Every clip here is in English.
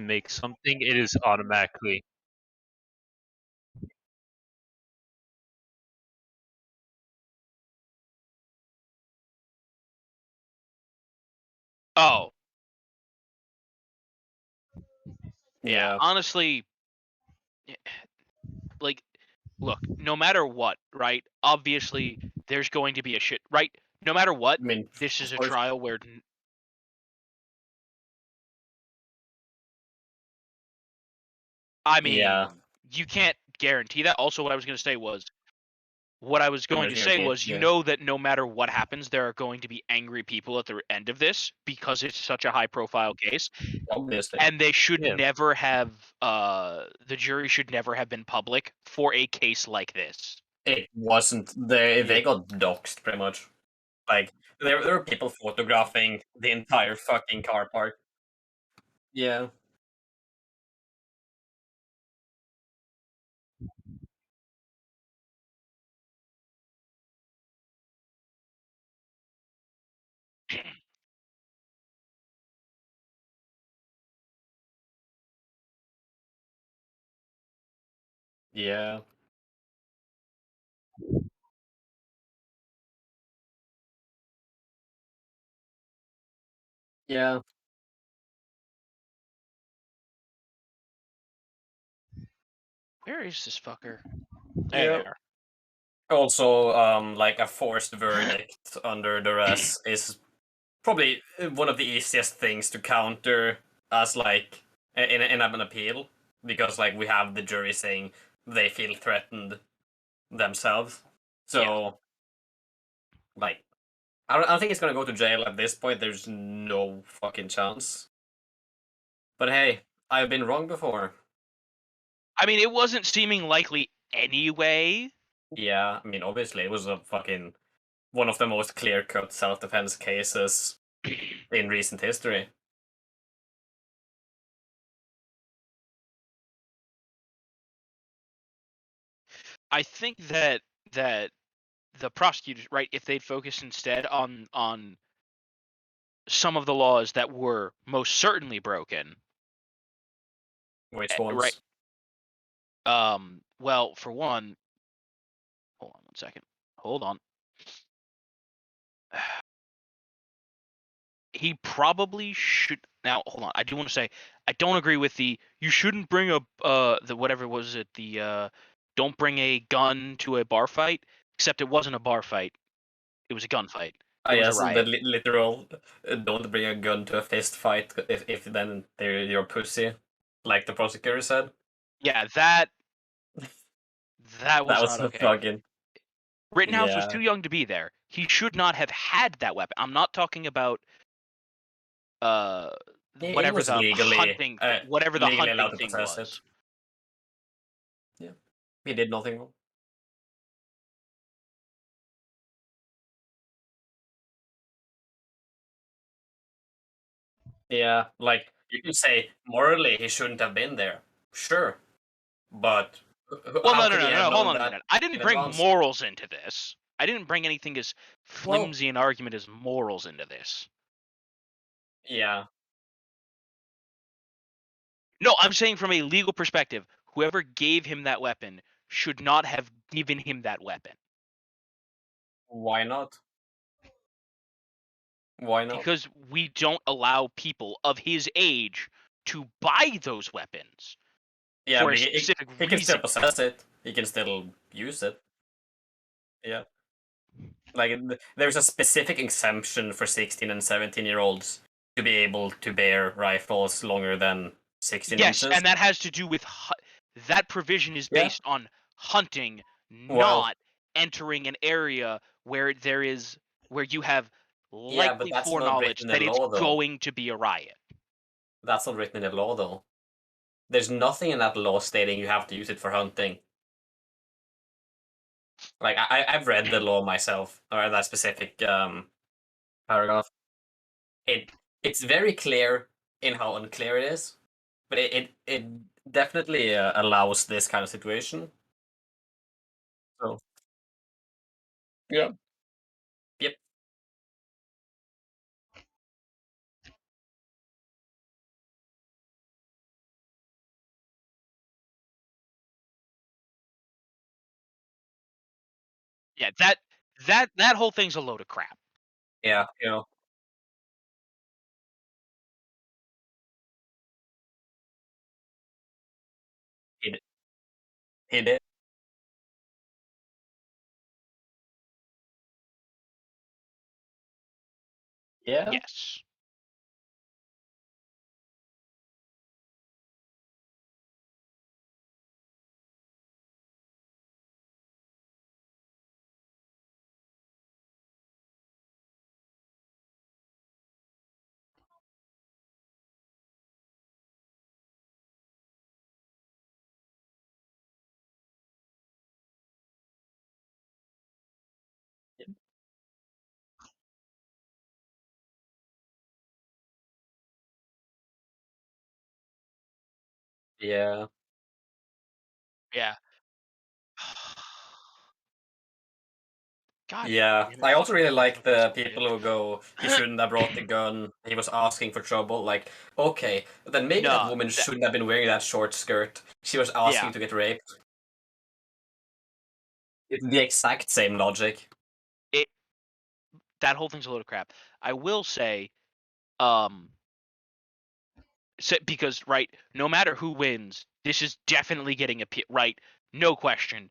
make something, it is automatically. Oh, yeah. Yeah. Honestly, like, look, no matter what, right? Obviously, there's going to be a shit, right? No matter what, I mean, this is of a course. trial where I Yeah. mean, you can't guarantee that. Also, what I was going to say was Pretty much guaranteed. you Yeah. know that no matter what happens, there are going to be angry people at the end of this because it's such a high profile case, Obviously. and they should Yeah. never have the jury should never have been public for a case like this. It wasn't. They Yeah. got doxxed pretty much. Like there were people photographing the entire fucking car park. Yeah. Yeah. Yeah. Where is this fucker? There they Yeah. are. Also, like a forced verdict under duress is probably one of the easiest things to counter as like in an appeal, because like we have the jury saying they feel threatened themselves. Yeah. So like I don't think it's gonna go to jail at this point. There's no fucking chance. But hey, I've been wrong before. I mean, it wasn't seeming likely anyway. Yeah, I mean obviously it was a fucking one of the most clear-cut self-defense cases in recent history. I think that the prosecutors, right, if they'd focused instead on some of the laws that were most certainly broken, Which right? ones? Well, for one, hold on one second. Hold on. He probably should. Now, hold on. I do want to say I don't agree with the you shouldn't bring a the whatever was it the don't bring a gun to a bar fight. Except it wasn't a bar fight. It was a gunfight. Ah, It was a yes, the riot. literal don't bring a gun to a fist fight if then they're your pussy, like the prosecutor said. Yeah, that That was was not a okay. fucking Rittenhouse was yeah. too young to be there. He should not have had that weapon. I'm not talking about uh He whatever was the hunting legally allowed to thing possess was. it. Yeah, he did nothing wrong. Yeah, like you can say morally he shouldn't have been there, sure, but Well, how no, no, could he no, have no. Hold known on a that minute. I didn't in bring advance? morals into this. I didn't bring anything as Well, flimsy an argument as morals into this. yeah, No, I'm saying from a legal perspective, whoever gave him that weapon should not have given him that weapon why not? Why not? because we don't allow people of his age to buy those weapons Yeah, for a but specific he can reason. still possess it. He can still use it. Yeah. Like there's a specific exemption for 16 and 17-year-olds to be able to bear rifles longer than 16 Yes, inches. and that has to do with that provision is Yeah. based on hunting, Well, not entering an area where where you have yeah, but likely that's not foreknowledge written in that it's law though. going to be a riot. That's not written in the law though. There's nothing in that law stating you have to use it for hunting. Like I've read the law myself, or that specific paragraph. It it's very clear in how unclear it is, but it definitely allows this kind of situation. So yeah. Yep. Yeah, that whole thing's a load of crap. Yeah, you know. He did. He did. Yeah. Yes. Yeah. Yeah. God Yeah. damn it, I also really fucking like Contempt is the a people bitch. who go, he shouldn't have brought the gun, he was asking for trouble. Like, okay, then maybe that No, woman shouldn't have been wearing that short skirt. She was yeah, asking to get raped. It's the exact same logic. it that whole thing's a load of crap. I will say, um, because right, no matter who wins, this is definitely getting right, no question.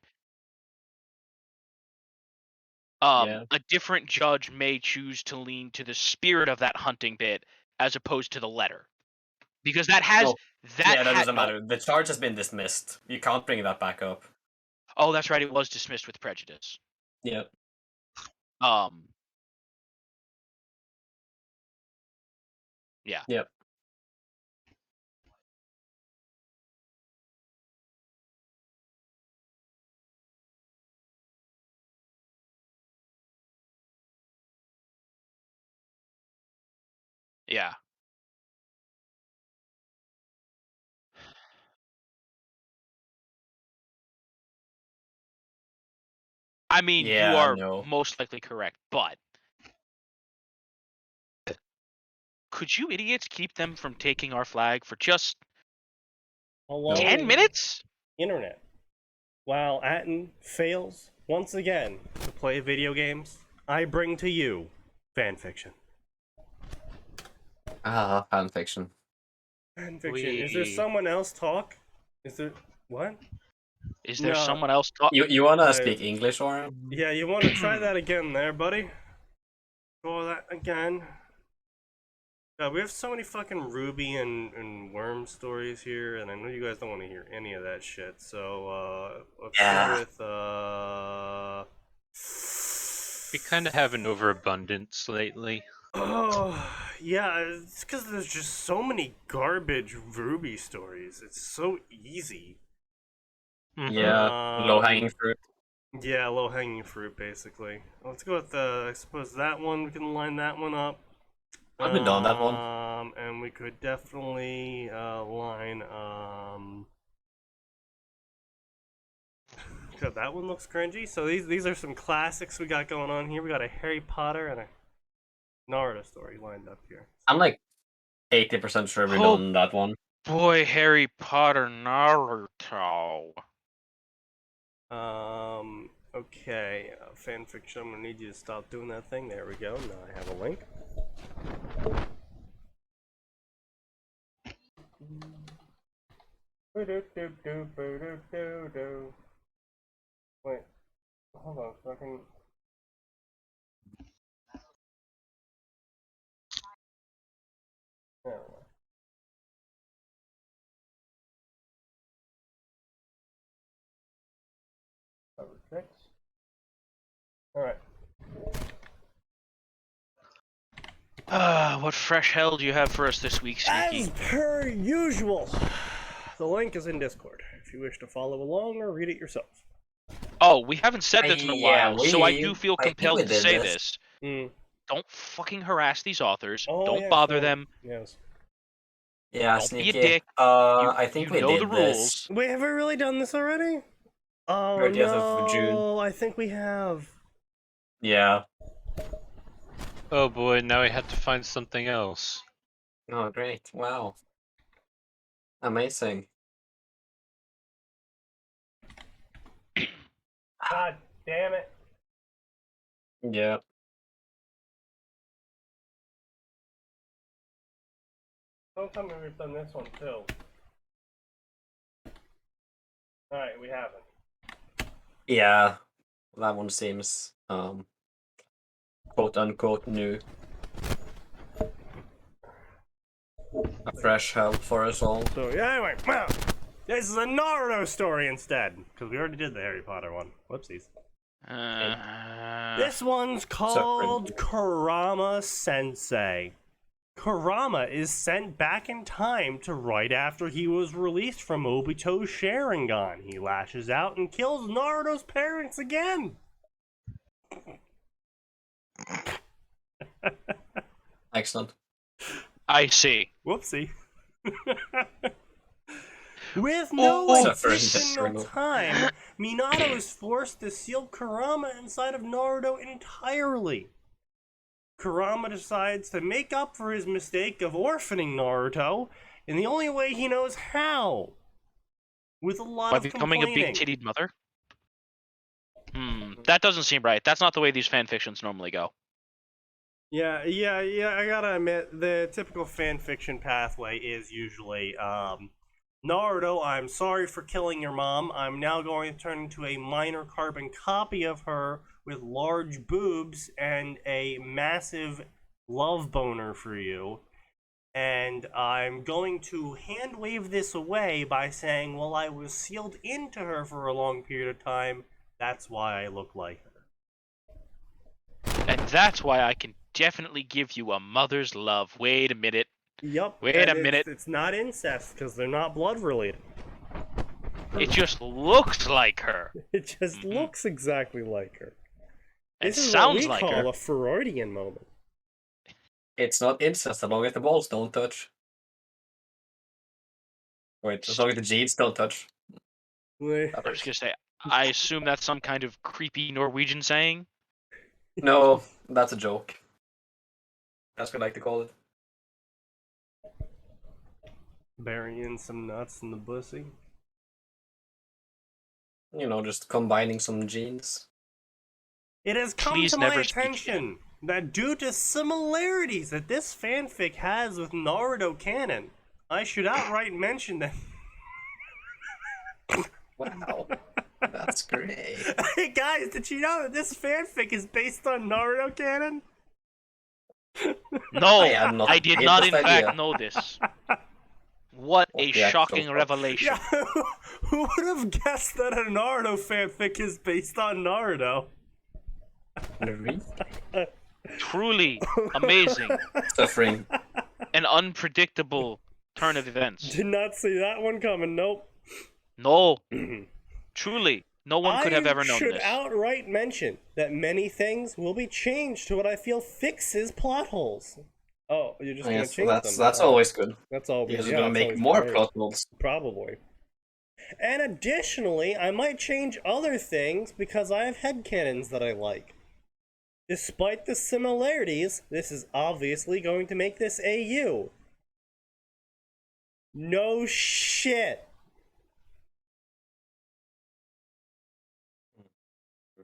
Yeah. A different judge may choose to lean to the spirit of that hunting bit as opposed to the letter, because Oh, that yeah, that had doesn't no. matter. The charge has been dismissed. You can't bring that back up. Oh, that's right, it was dismissed with prejudice. Yeah. Um, yeah, Yep. yeah. I mean, you Yeah, are no. most likely correct, but could you idiots keep them from taking our flag for just Hello, 10 minutes? Internet. While Atin fails once again to play video games, I bring to you fanfiction. Ah, fanfiction. Fanfiction. Is there someone else talk? Is there what? Is there No. someone else talk? You wanna speak English, or? Yeah, you want to try that again, there, buddy? Go that again. We have so many fucking Ruby and Worm stories here, and I know you guys don't want to hear any of that shit. So let's Yeah. go with We kind of have an overabundance lately. Oh, yeah, it's because there's just so many garbage Ruby stories. It's so easy. Yeah. Low hanging Um, fruit. yeah, low hanging fruit, basically. Let's go with I suppose that one. We can line that one up. I've been done that one. And we could definitely line. God, that one looks cringy. So these are some classics we got going on here. We got a Harry Potter and a Naruto story lined up here. I'm like 80% sure we've Oh done that one. boy, Harry Potter Naruto. Okay, fanfiction, I'm gonna need you to stop doing that thing. There we go. Now I have a link. Wait, hold on a second. There we go. Cover 6. Alright. What fresh hell do you have for us this week, Sneaky? As per usual, the link is in Discord if you wish to follow along or read it yourself. Oh, we haven't said this in a Yeah, while, so I do feel I think compelled we to did say this. this. Mm. Don't fucking harass these authors. Oh, Don't yeah, bother sure. them. Yes. Yeah, Don't be a Sneaky. dick. I think You we know the did this. rules. Wait, have we really done this already? Oh 30th of June. no, I think we have. Yeah. Oh boy, now I have to find something else. Oh, great. Wow. Amazing. God damn it. Yeah. Don't tell me we've done this one too. Alright, we haven't. Yeah. That one seems quote unquote new. A fresh help for us all. So, yeah, anyway, well, this is a Naruto story instead. Because we already did the Harry Potter one. Whoopsies. This one's called Kurama Sensei. Kurama is sent back in time to right after he was released from Obito's Sharingan. He lashes out and kills Naruto's parents again. Excellent. I see. Whoopsie. With no Suffering additional the time, Minato is forced to seal Kurama inside of Naruto entirely. Kurama decides to make up for his mistake of orphaning Naruto in the only way he knows how. With a lot By of becoming a complaining. big-tittied mother? That doesn't seem right. That's not the way these fanfictions normally go. Yeah, I gotta admit, the typical fanfiction pathway is usually, Naruto, I'm sorry for killing your mom. I'm now going to turn into a minor carbon copy of her with large boobs and a massive love boner for you. And I'm going to hand wave this away by saying, well, I was sealed into her for a long period of time. That's why I look like her. And that's why I can definitely give you a mother's love. Wait a minute. Yup. Wait a minute. It's not incest because they're not blood related. It just looks like her. It just looks exactly like her. It This is sounds what we like call her. a Freudian moment. It's not incest as long as the balls don't touch. Wait, as long as the jeans don't touch. Wait, I was gonna say, I assume that's some kind of creepy Norwegian saying. No, that's a joke. That's what I like to call it. burying some nuts in the pussy. You know, just combining some genes. It has come Please to my never speak attention that due to similarities that this fanfic has with Naruto canon, I should outright mention that. Wow. That's great. Hey guys, did you know that this fanfic is based on Naruto canon? No, I am not I did the not in greatest idea. fact know this. What a What the actual shocking fuck? revelation. Yeah, who would have guessed that a Naruto fanfic is based on Naruto? Really? Truly amazing. Suffering. An unpredictable turn of events. Did not see that one coming, nope. No. Truly. No one could have ever known I should this. outright mention that many things will be changed to what I feel fixes plot holes. Oh, you're just gonna Yes, change that's them. that's Oh, always good. That's all. You're just yeah, gonna that's make always more great. plot holes. Probably. And additionally, I might change other things because I have headcanons that I like. Despite the similarities, this is obviously going to make this AU. No shit.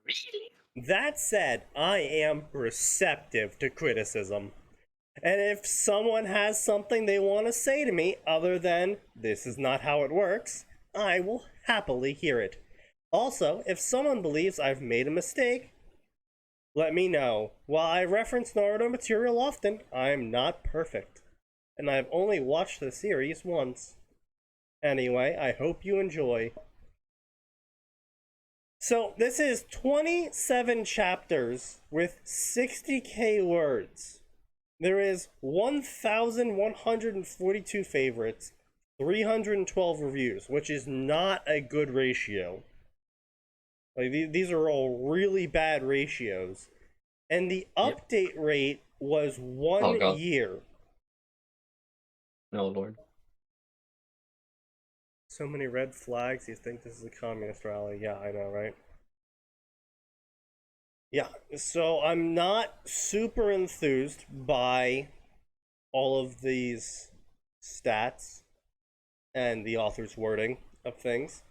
Really? That said, I am receptive to criticism. And if someone has something they want to say to me other than, this is not how it works, I will happily hear it. Also, if someone believes I've made a mistake, let me know. While I reference Naruto material often, I am not perfect. And I've only watched the series once. Anyway, I hope you enjoy. So, this is 27 chapters with 60k words. There is 1,142 favorites, 312 reviews, which is not a good ratio. Like, these are all really bad ratios. And the update rate was 1 God. year. No, Lord. So many red flags, you think this is a communist rally? Yeah, I know, right? Yeah, so I'm not super enthused by all of these stats and the author's wording of things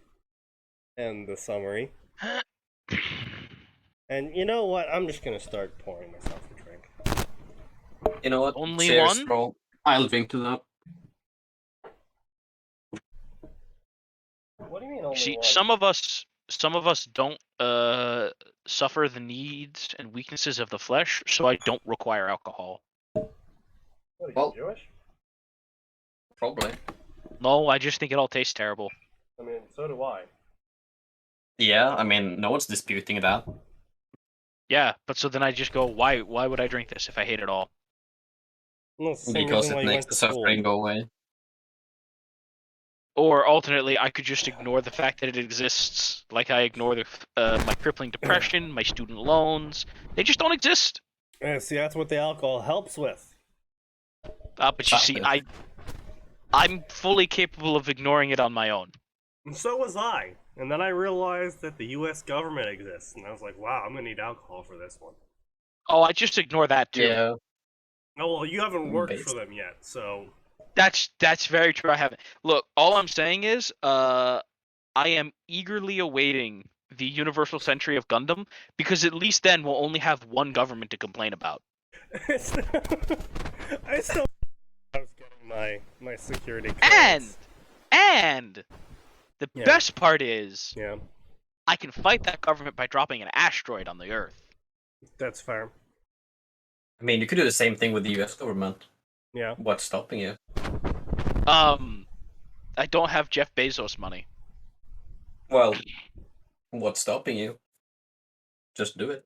and the summary. And you know what? I'm just gonna start pouring myself a drink. You know what? Only Cheers, one? bro. I'll drink to that. What do you mean only See, one? some of us don't suffer the needs and weaknesses of the flesh, so I don't require alcohol. What, are you Well- Jewish? Probably. No, I just think it all tastes terrible. I mean, so do I. Yeah, I mean, no one's disputing that. Yeah, but so then I just go, why would I drink this if I hate it all? Well, it's the same Because reason why it you makes went the to school. suffering go away. Or alternately, I could just ignore the fact that it exists, like I ignore my crippling depression, my student loans. They just don't exist. Yeah, see, that's what the alcohol helps with. But you see, I'm fully capable of ignoring it on my own. And so was I. And then I realized that the U.S. government exists, and I was like, wow, I'm gonna need alcohol for this one. Oh, I just ignore that too. Yeah. Oh, well, you haven't worked Based. for them yet, so... That's very true. I haven't. Look, all I'm saying is, I am eagerly awaiting the Universal Century of Gundam, because at least then we'll only have one government to complain about. I still I was getting my security clearance. And the Yeah. best part is, Yeah, I can fight that government by dropping an asteroid on the Earth. that's fair. I mean, you could do the same thing with the US government. Yeah. What's stopping you? I don't have Jeff Bezos money. Well, what's stopping you? Just do it.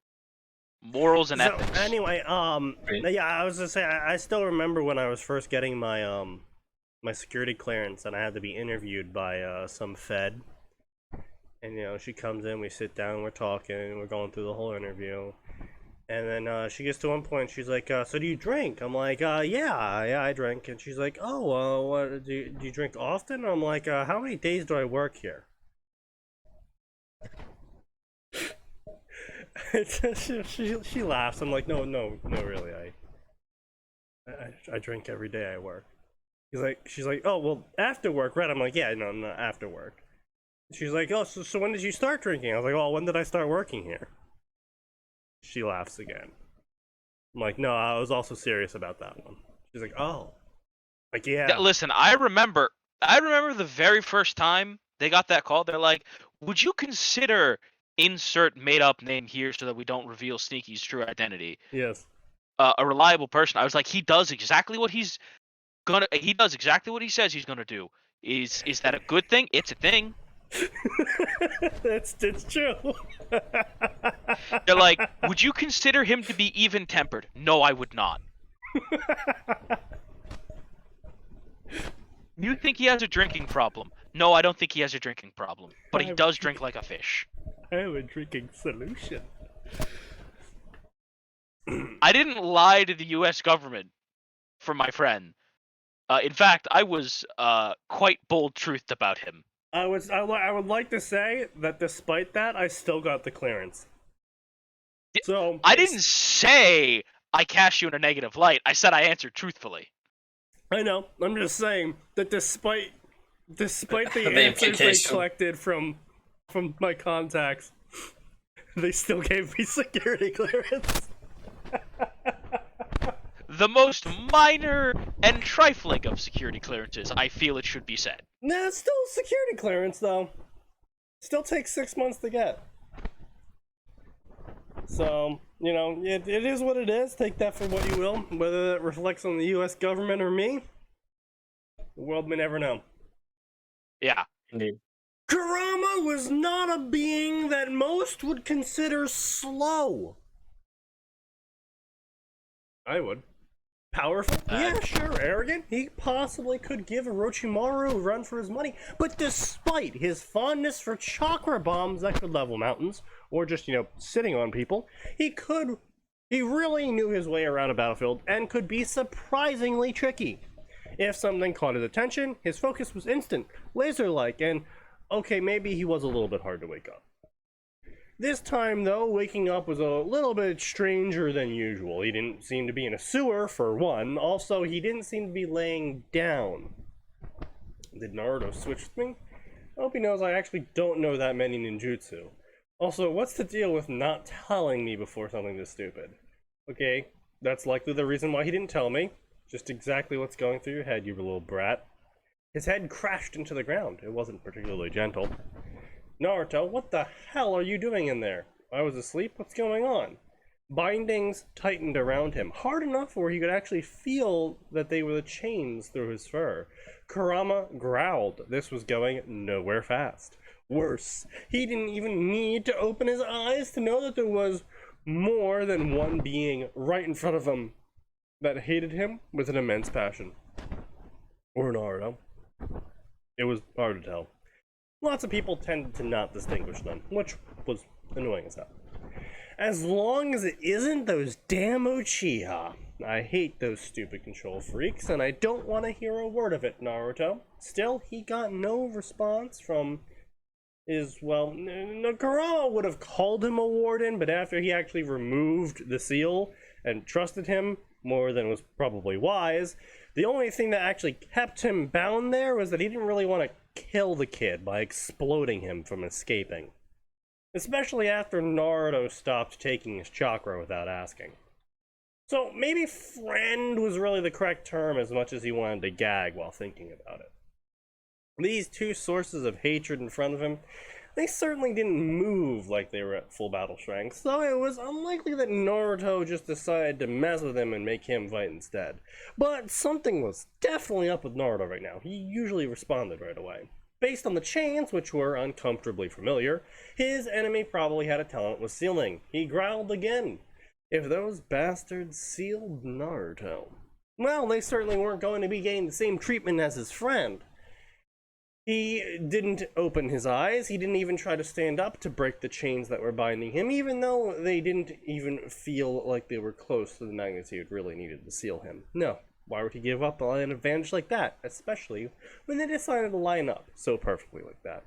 Morals and So, ethics. anyway, Really? yeah, I was gonna say, I still remember when I was first getting my, my security clearance, and I had to be interviewed by, some Fed. And, you know, she comes in, we sit down, we're talking, we're going through the whole interview. And then, she gets to one point, she's like, so do you drink? I'm like, yeah, I drink. And she's like, oh, what, do you drink often? I'm like, how many days do I work here? she laughs. I'm like, no, really, I drink every day I work. She's like, oh, well, after work, right? I'm like, yeah, no, not after work. She's like, oh, so when did you start drinking? I was like, well, when did I start working here? She laughs again. I'm like, no, I was also serious about that one. She's like, oh, like, yeah. Listen, I remember the very first time they got that call. They're like, would you consider insert made up name here so that we don't reveal Sneaky's true identity? Yes. A reliable person. I was like, he does exactly what he says he's gonna do. Is that a good thing? It's a thing. It's true. They're like, would you consider him to be even tempered? No, I would not. You think he has a drinking problem? No, I don't think he has a drinking problem. But he does drink like a fish. I have a drinking solution. I didn't lie to the U.S. government for my friend. In fact, I was quite bold-truthed about him. I would like to say that despite that, I still got the clearance. So I didn't say I cast you in a negative light. I said I answered truthfully. I know. I'm just saying that despite the The answers they implication. collected from my contacts, they still gave me security clearance. The most minor and trifling of security clearances, I feel it should be said. Nah, it's still security clearance though. Still takes 6 months to get. So, you know, it is what it is. Take that for what you will. Whether that reflects on the US government or me, the world may never know. Yeah. Indeed. Kurama was not a being that most would consider slow. I would. Powerful? Yeah, sure. Arrogant? He possibly could give Orochimaru a run for his money, but despite his fondness for chakra bombs that could level mountains, or just, you know, sitting on people, he really knew his way around a battlefield and could be surprisingly tricky. If something caught his attention, his focus was instant, laser-like, and okay, maybe he was a little bit hard to wake up. This time, though, waking up was a little bit stranger than usual. He didn't seem to be in a sewer, for one. Also, he didn't seem to be laying down. Did Naruto switch with me? I hope he knows I actually don't know that many ninjutsu. Also, what's the deal with not telling me before something this stupid? Okay, that's likely the reason why he didn't tell me. Just exactly what's going through your head, you little brat. His head crashed into the ground. It wasn't particularly gentle. Naruto, what the hell are you doing in there? I was asleep? What's going on? Bindings tightened around him, hard enough where he could actually feel that they were the chains through his fur. Kurama growled. This was going nowhere fast. Worse, he didn't even need to open his eyes to know that there was more than one being right in front of him that hated him with an immense passion. Or Naruto. It was hard to tell. Lots of people tended to not distinguish them, which was annoying as hell. As long as it isn't those damn Uchiha. I hate those stupid control freaks, and I don't want to hear a word of it, Naruto. Still, he got no response from his, well, Kurama would have called him a warden, but after he actually removed the seal and trusted him more than was probably wise, the only thing that actually kept him bound there was that he didn't really want to kill the kid by exploding him from escaping. Especially after Naruto stopped taking his chakra without asking. So maybe friend was really the correct term as much as he wanted to gag while thinking about it. These two sources of hatred in front of him, they certainly didn't move like they were at full battle strength, so it was unlikely that Naruto just decided to mess with him and make him fight instead. But something was definitely up with Naruto right now. He usually responded right away. Based on the chains, which were uncomfortably familiar, his enemy probably had a talent with sealing. He growled again. If those bastards sealed Naruto, well, they certainly weren't going to be getting the same treatment as his friend. He didn't open his eyes. He didn't even try to stand up to break the chains that were binding him, even though they didn't even feel like they were close to the magnitude really needed to seal him. No. Why would he give up an advantage like that, especially when they decided to line up so perfectly like that?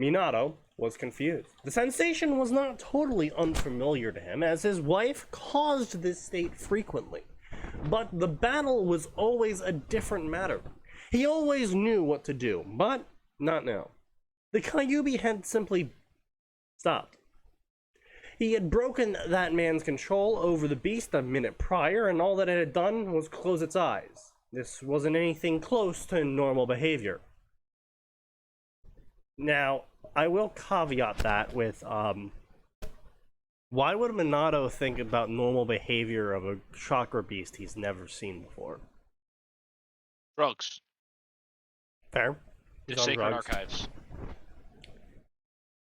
Minato was confused. The sensation was not totally unfamiliar to him, as his wife caused this state frequently. But the battle was always a different matter. He always knew what to do, but not now. The Kyuubi had simply stopped. He had broken that man's control over the beast a minute prior, and all that it had done was close its eyes. This wasn't anything close to normal behavior. Now, I will caveat that with, why would Minato think about normal behavior of a chakra beast he's never seen before? Drugs. Fair. The He's on sacred drugs. archives.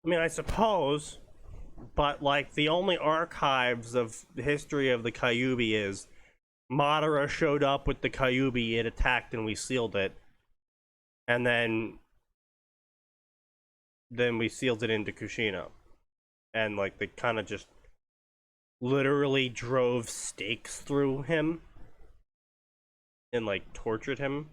I mean, I suppose, but like the only archives of the history of the Kyuubi is Madara showed up with the Kyuubi, it attacked and we sealed it, and then we sealed it into Kushina, and like they kind of just literally drove stakes through him and like tortured him.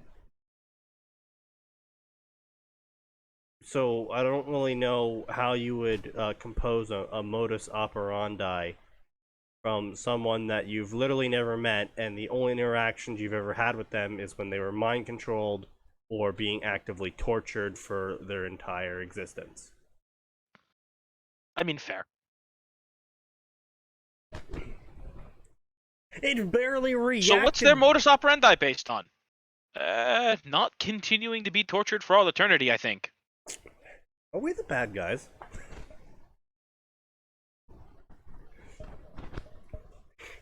So I don't really know how you would compose a modus operandi from someone that you've literally never met, and the only interactions you've ever had with them is when they were mind controlled or being actively tortured for their entire existence. I mean, fair. It barely reacted. So what's their modus operandi based on? Not continuing to be tortured for all eternity, I think. Are we the bad guys?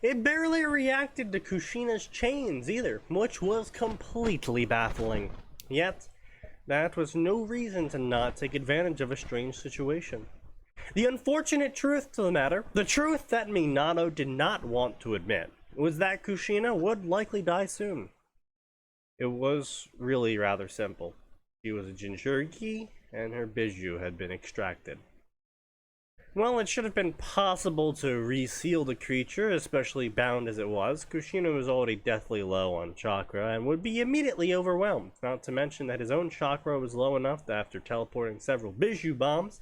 It barely reacted to Kushina's chains either, which was completely baffling. Yet, that was no reason to not take advantage of a strange situation. The unfortunate truth to the matter, the truth that Minato did not want to admit, was that Kushina would likely die soon. It was really rather simple. She was a Jinchuriki, and her Biju had been extracted. While it should have been possible to reseal the creature, especially bound as it was, Kushina was already deathly low on chakra and would be immediately overwhelmed, not to mention that his own chakra was low enough that after teleporting several Biju bombs,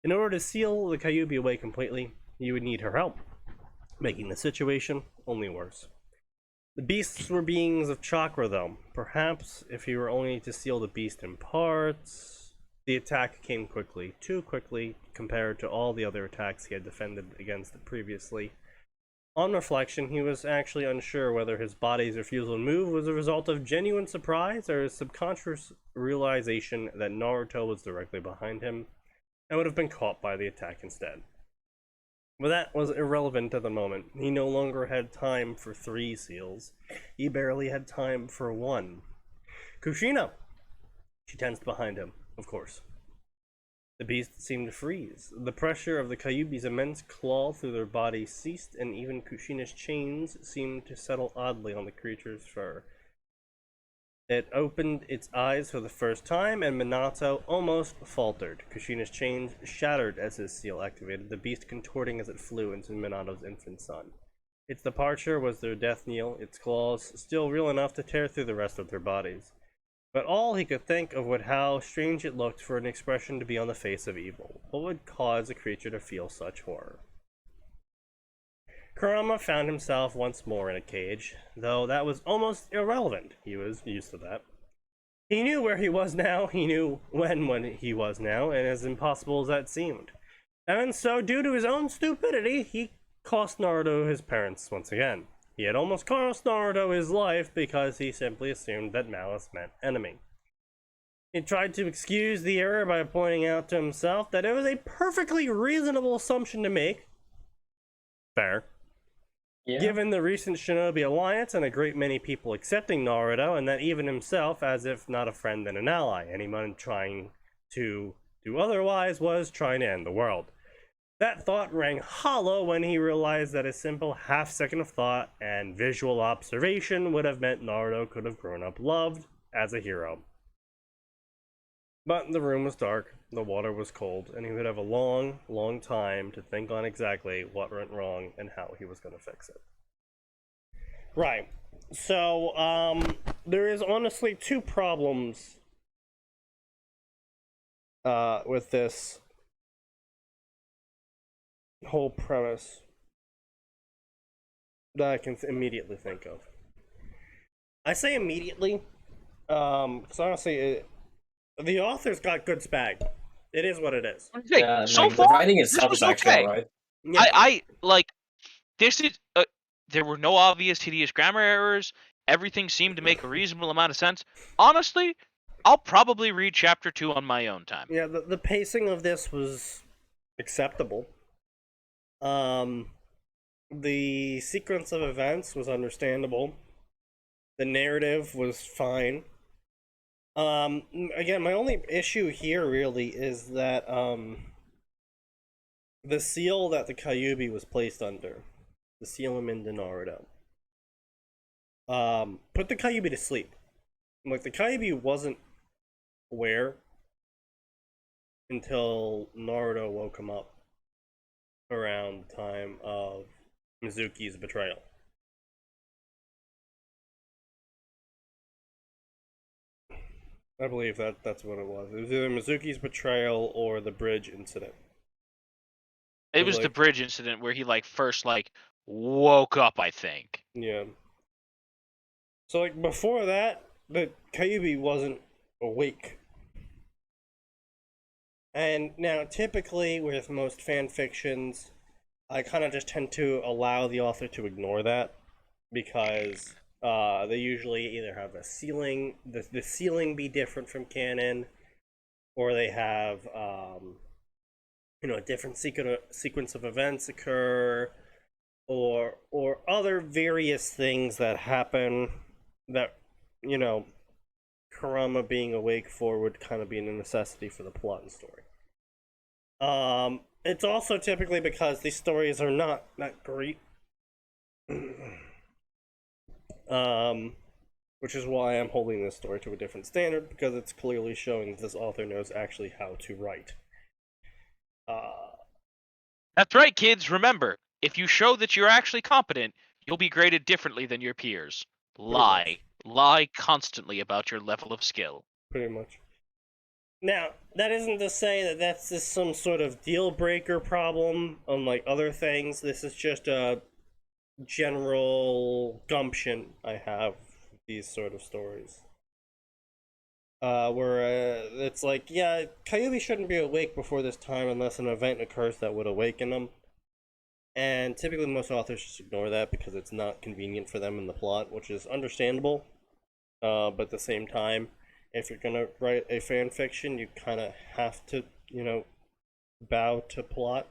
in order to seal the Kyuubi away completely, he would need her help, making the situation only worse. The beasts were beings of chakra though. Perhaps if he were only to seal the beast in parts, The attack came quickly, too quickly compared to all the other attacks he had defended against previously. On reflection, he was actually unsure whether his body's refusal to move was a result of genuine surprise or a subconscious realization that Naruto was directly behind him and would have been caught by the attack instead. But that was irrelevant at the moment. He no longer had time for 3 seals. He barely had time for 1. Kushina! She tensed behind him, of course. The beast seemed to freeze. The pressure of the Kyuubi's immense claw through their bodies ceased, and even Kushina's chains seemed to settle oddly on the creature's fur. It opened its eyes for the first time, and Minato almost faltered. Kushina's chains shattered as his seal activated, the beast contorting as it flew into Minato's infant son. Its departure was their death knell, its claws still real enough to tear through the rest of their bodies. But all he could think of was how strange it looked for an expression to be on the face of evil. What would cause a creature to feel such horror? Kurama found himself once more in a cage, though that was almost irrelevant. He was used to that. He knew where he was now, he knew when he was now, and as impossible as that seemed. And so, due to his own stupidity, he cost Naruto his parents once again. He had almost cost Naruto his life because he simply assumed that malice meant enemy. He tried to excuse the error by pointing out to himself that it was a perfectly reasonable assumption to make. Fair. Yeah. Given the recent Shinobi alliance and a great many people accepting Naruto, and that even himself, as if not a friend then an ally, anyone trying to do otherwise was trying to end the world. That thought rang hollow when he realized that a simple half-second of thought and visual observation would have meant Naruto could have grown up loved as a hero. But the room was dark, the water was cold, and he would have a long, long time to think on exactly what went wrong and how he was going to fix it. Right. So, there is honestly 2 problems with this whole premise that I can immediately think of. I say immediately, because honestly, the author's got good spag. It is what it is. Hey, Yeah, so like, the far, writing this itself was is actually okay. alright. Yeah. I like this is there were no obvious hideous grammar errors. Everything seemed to make a reasonable amount of sense. Honestly, I'll probably read chapter 2 on my own time. Yeah, the pacing of this was acceptable. The sequence of events was understandable. The narrative was fine. Again, my only issue here really is that the seal that the Kyuubi was placed under, the seal him into Naruto, put the Kyuubi to sleep. Like, the Kyuubi wasn't aware until Naruto woke him up around the time of Mizuki's betrayal. I believe that's what it was. It was either Mizuki's betrayal or the bridge incident. It was the bridge incident where he first woke up, I think. Yeah. So before that, the Kyuubi wasn't awake. And now typically with most fan fictions, I kind of just tend to allow the author to ignore that because they usually either have a ceiling, the ceiling be different from canon, or they have a different sequence of events occur, or other various things that happen that Kurama being awake for would kind of be a necessity for the plot and story. It's also typically because these stories are not that great. Which is why I'm holding this story to a different standard, because it's clearly showing that this author knows actually how to write. That's right, kids. Remember, if you show that you're actually competent, you'll be graded differently than your peers. Lie. Lie constantly about your level of skill. Pretty much. Now, that isn't to say that that's just some sort of deal breaker problem, unlike other things. This is just a general gumption I have with these sort of stories. where it's like, yeah, Kyuubi shouldn't be awake before this time unless an event occurs that would awaken him. And typically most authors just ignore that because it's not convenient for them in the plot, which is understandable. But at the same time, if you're gonna write a fan fiction, you kind of have to, bow to plot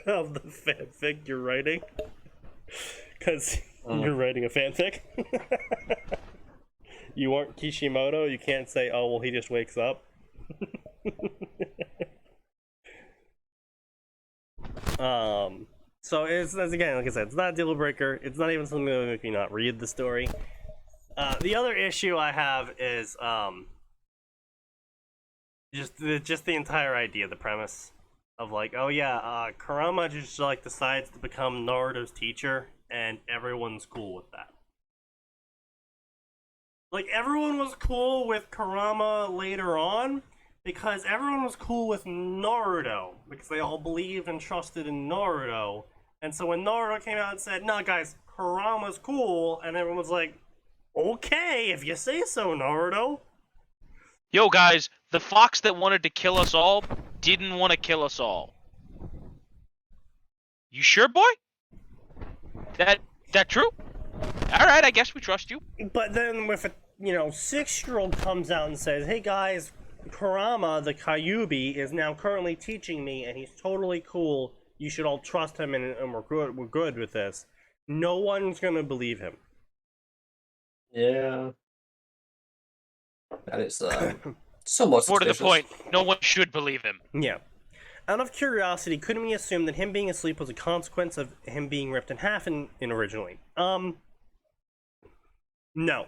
of the fanfic you're writing. Because you're writing a fanfic. You aren't Kishimoto, you can't say, oh, well, he just wakes up. So it's again, like I said, it's not a deal breaker. It's not even something that would make me not read the story. The other issue I have is just the entire idea, the premise of like, oh yeah, Kurama just like decides to become Naruto's teacher, and everyone's cool with that. Like, everyone was cool with Kurama later on because everyone was cool with Naruto because they all believed and trusted in Naruto. And so when Naruto came out and said, "No, guys, Kurama's cool," and everyone was like, "Okay, if you say so, Naruto." Yo, guys, the fox that wanted to kill us all didn't want to kill us all. You sure, boy? That true? All right, I guess we trust you. But then if a 6-year-old comes out and says, "Hey guys, Kurama, the Kyuubi, is now currently teaching me, and he's totally cool. You should all trust him, and we're good with this," no one's gonna believe him. Yeah. That is somewhat More to the suspicious. point, no one should believe him. Yeah. Out of curiosity, couldn't we assume that him being asleep was a consequence of him being ripped in half in originally? No.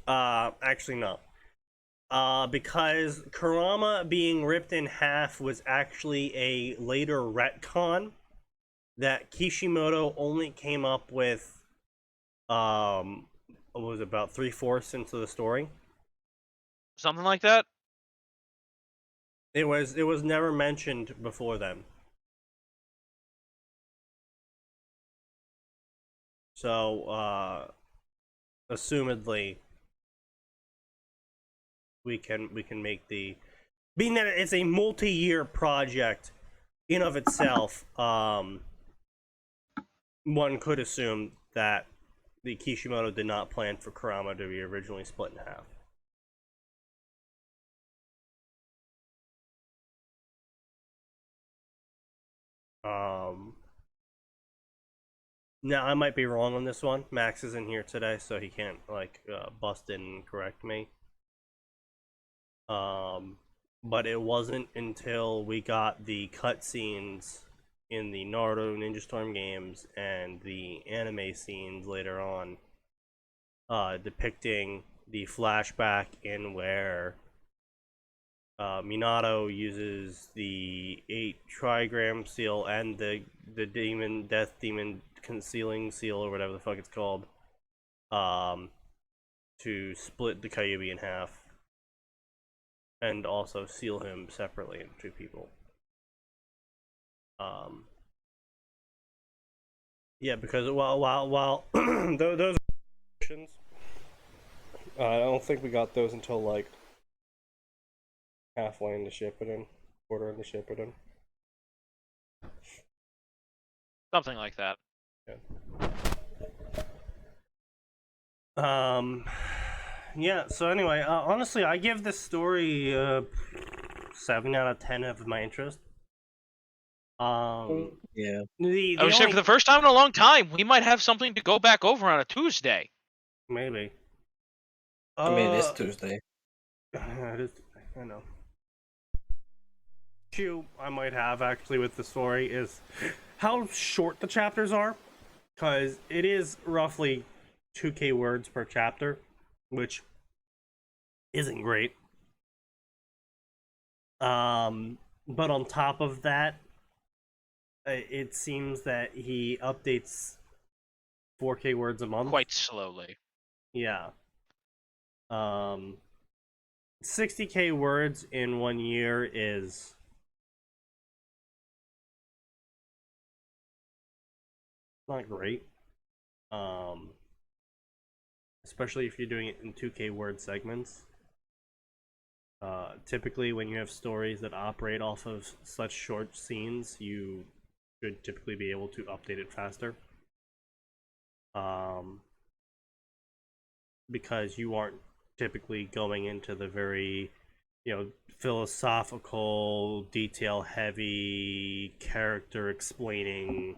Actually no. Because Kurama being ripped in half was actually a later retcon that Kishimoto only came up with, what was it, about 3/4 into the story? Something like that? It was never mentioned before then. So, assumedly, we can make the, being that it's a multi-year project in of itself, one could assume that the Kishimoto did not plan for Kurama to be originally split in half. Now I might be wrong on this one. Max is in here today, so he can't bust in and correct me. But it wasn't until we got the cutscenes in the Naruto Ninja Storm games and the anime scenes later on, depicting the flashback in where Minato uses the 8 trigram seal and the death demon concealing seal, or whatever the fuck it's called, to split the Kyuubi in half and also seal him separately into 2 people. Yeah, because while those options, I don't think we got those until like halfway into Shippuden, quarter into Shippuden. Something like that. Yeah, so anyway, honestly, I give this story 7 out of 10 of my interest. Yeah. I would say for the first time in a long time, we might have something to go back over on a Tuesday. Maybe. I mean, it's Tuesday. It is, I know. Issue I might have actually with the story is how short the chapters are, because it is roughly 2k words per chapter, which isn't great. But on top of that, it seems that he updates 4k words a month. Quite slowly. Yeah. 60k words in 1 year is not great. Especially if you're doing it in 2k word segments. Typically, when you have stories that operate off of such short scenes, you should typically be able to update it faster. Because you aren't typically going into the very, philosophical, detail-heavy, character-explaining,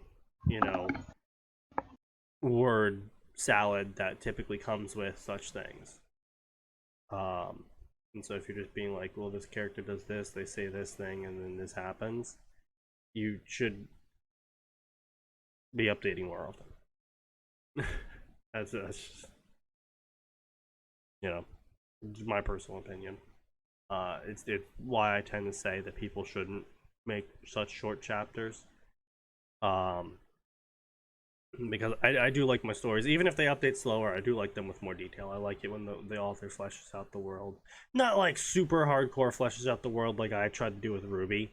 word salad that typically comes with such things. And so if you're just being like, well, this character does this, they say this thing, and then this happens, you should be updating more often. that's just, my personal opinion. It's why I tend to say that people shouldn't make such short chapters. Because I do like my stories, even if they update slower. I do like them with more detail. I like it when the author fleshes out the world, not like super hardcore fleshes out the world like I tried to do with Ruby,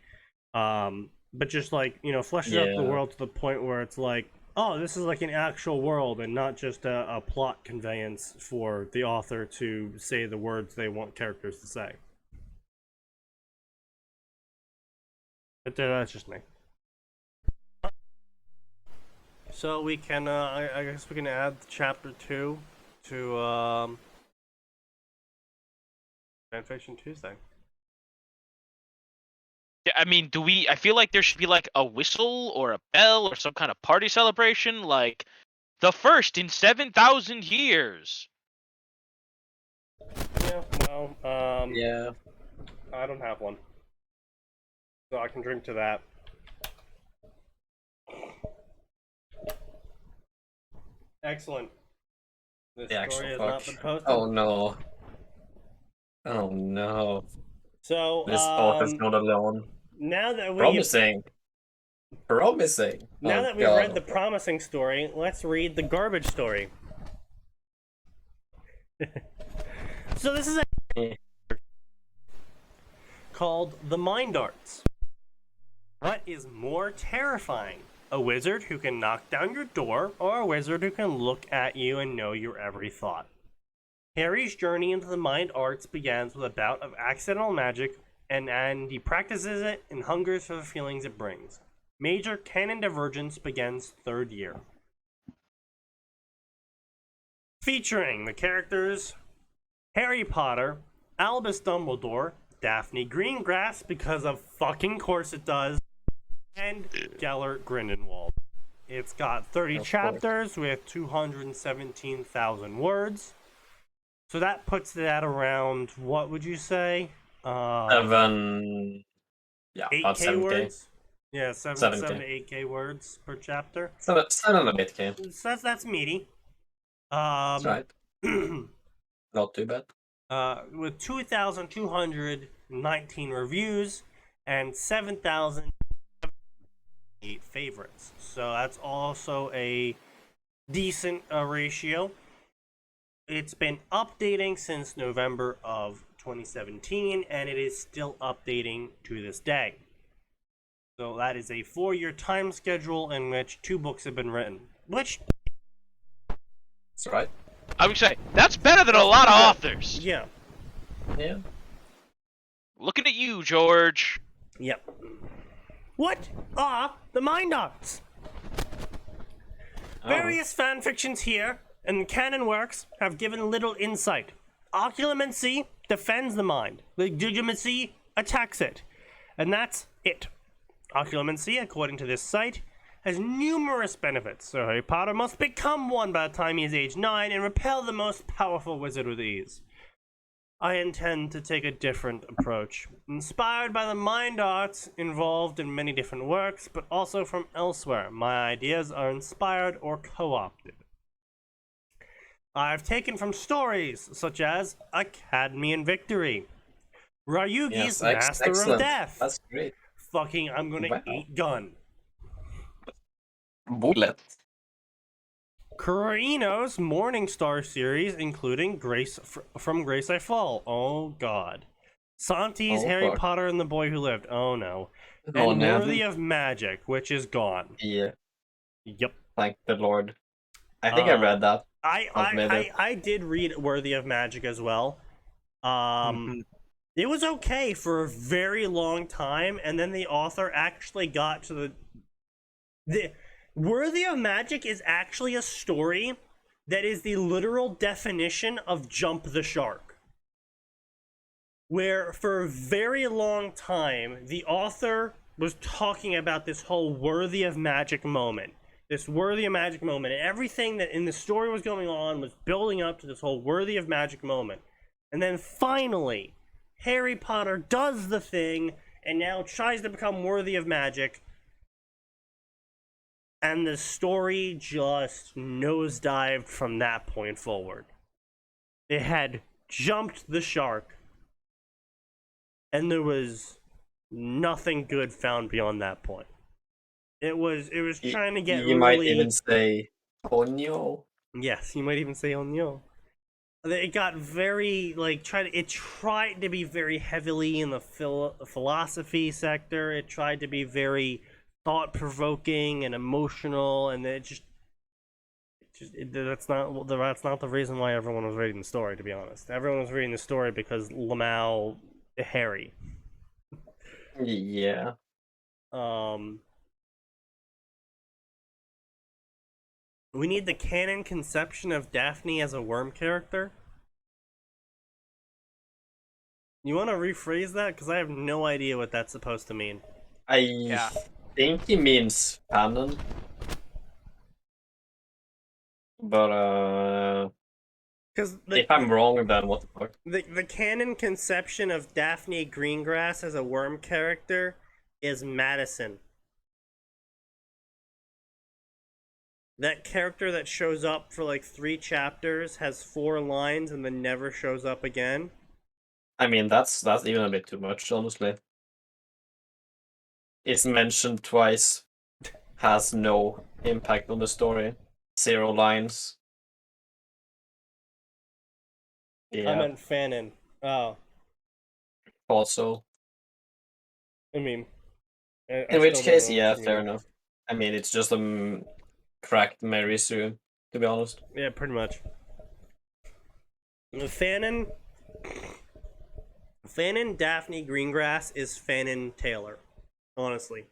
but just like fleshes out the world to the point where it's like, oh, this is like an actual world and not just a plot conveyance for the author to say the words they want characters to say. But that's just me. So we can, I guess we can add chapter 2 to Fanfiction Tuesday. Yeah, I mean, I feel like there should be like a whistle or a bell or some kind of party celebration, like the first in 7,000 years. Yeah, well, Yeah. I don't have one. So I can drink to that. Excellent. This The actual story has fuck. not been posted. Oh no. Oh no. So, This author's not alone. now that Promising. Now Oh, that we've God. read the promising story, let's read the garbage story. So this is called The Mind Arts. What is more terrifying? A wizard who can knock down your door, or a wizard who can look at you and know your every thought? Harry's journey into the mind arts begins with a bout of accidental magic, and he practices it and hungers for the feelings it brings. Major canon divergence begins third year. Featuring the characters Harry Potter, Albus Dumbledore, Daphne Greengrass, because of fucking course it does, and Gellert Grindelwald. It's got 30 chapters with 217,000 words. So that puts it at around, what would you say? 7. Yeah, about 8K 7K. words? Yeah, 7 7K. to 8K words per chapter. 7 and a bit K. So that's meaty. That's right. Not too bad. With 2,219 reviews and 7,008 favorites. So that's also a decent ratio. It's been updating since November of 2017, and it is still updating to this day. So that is a 4-year time schedule in which 2 books have been written. Which, That's right. I would say that's better than a lot of authors. yeah. Yeah. Looking at you, George. Yep. What are the mind arts? Various fanfictions here and canon works have given little insight. Occlumency defends the mind. Legitimacy attacks it. And that's it. Occlumency, according to this site, has numerous benefits, so Harry Potter must become one by the time he is age 9 and repel the most powerful wizard with ease. I intend to take a different approach, inspired by the mind arts involved in many different works, but also from elsewhere. My ideas are inspired or co-opted. I've taken from stories such as Academy and Victory, Ryugi's Master excellent. of Death, That's great. fucking I'm gonna eat gun, Bullet. Kurino's Morning Star series, including Grace from Grace I Fall. Oh god. Santi's Harry fuck. Potter and the Boy Who Lived. Oh no. Oh, And no. Worthy of Magic, which is gone. Yeah. Yep. Thank the Lord. I think I read that. I did read Worthy of Magic as well. It was okay for a very long time, and then the author actually got to the Worthy of Magic is actually a story that is the literal definition of Jump the Shark. Where for a very long time, the author was talking about this whole Worthy of Magic moment. This Worthy of Magic moment. And everything that in the story was going on was building up to this whole Worthy of Magic moment. And then finally, Harry Potter does the thing and now tries to become worthy of magic. And the story just nosedived from that point forward. It had jumped the shark. And there was nothing good found beyond that point. It was trying to get You really... might even say Ponyo. Yes, you might even say Onyo. It got very, like, it tried to be very heavily in the philosophy sector. It tried to be very thought-provoking and emotional, and that's not the reason why everyone was reading the story, to be honest. Everyone was reading the story because Lamau, Harry. Yeah. We need the canon conception of Daphne as a worm character. You want to rephrase that? Because I have no idea what that's supposed to mean. I think he means canon. But, Because if I'm wrong, then what the fuck? the canon conception of Daphne Greengrass as a worm character is Madison. That character that shows up for like 3 chapters, has 4 lines, and then never shows up again. I mean, that's even a bit too much, honestly. It's mentioned twice. Has no impact on the story. 0 lines. Yeah. I meant Fanon. Oh, Also. I mean... I In which still don't case, know yeah, what you fair mean. enough. I mean, it's just a cracked Mary Sue, to be honest. Yeah, pretty much. Fanon, Daphne Greengrass is Fanon Taylor. Honestly.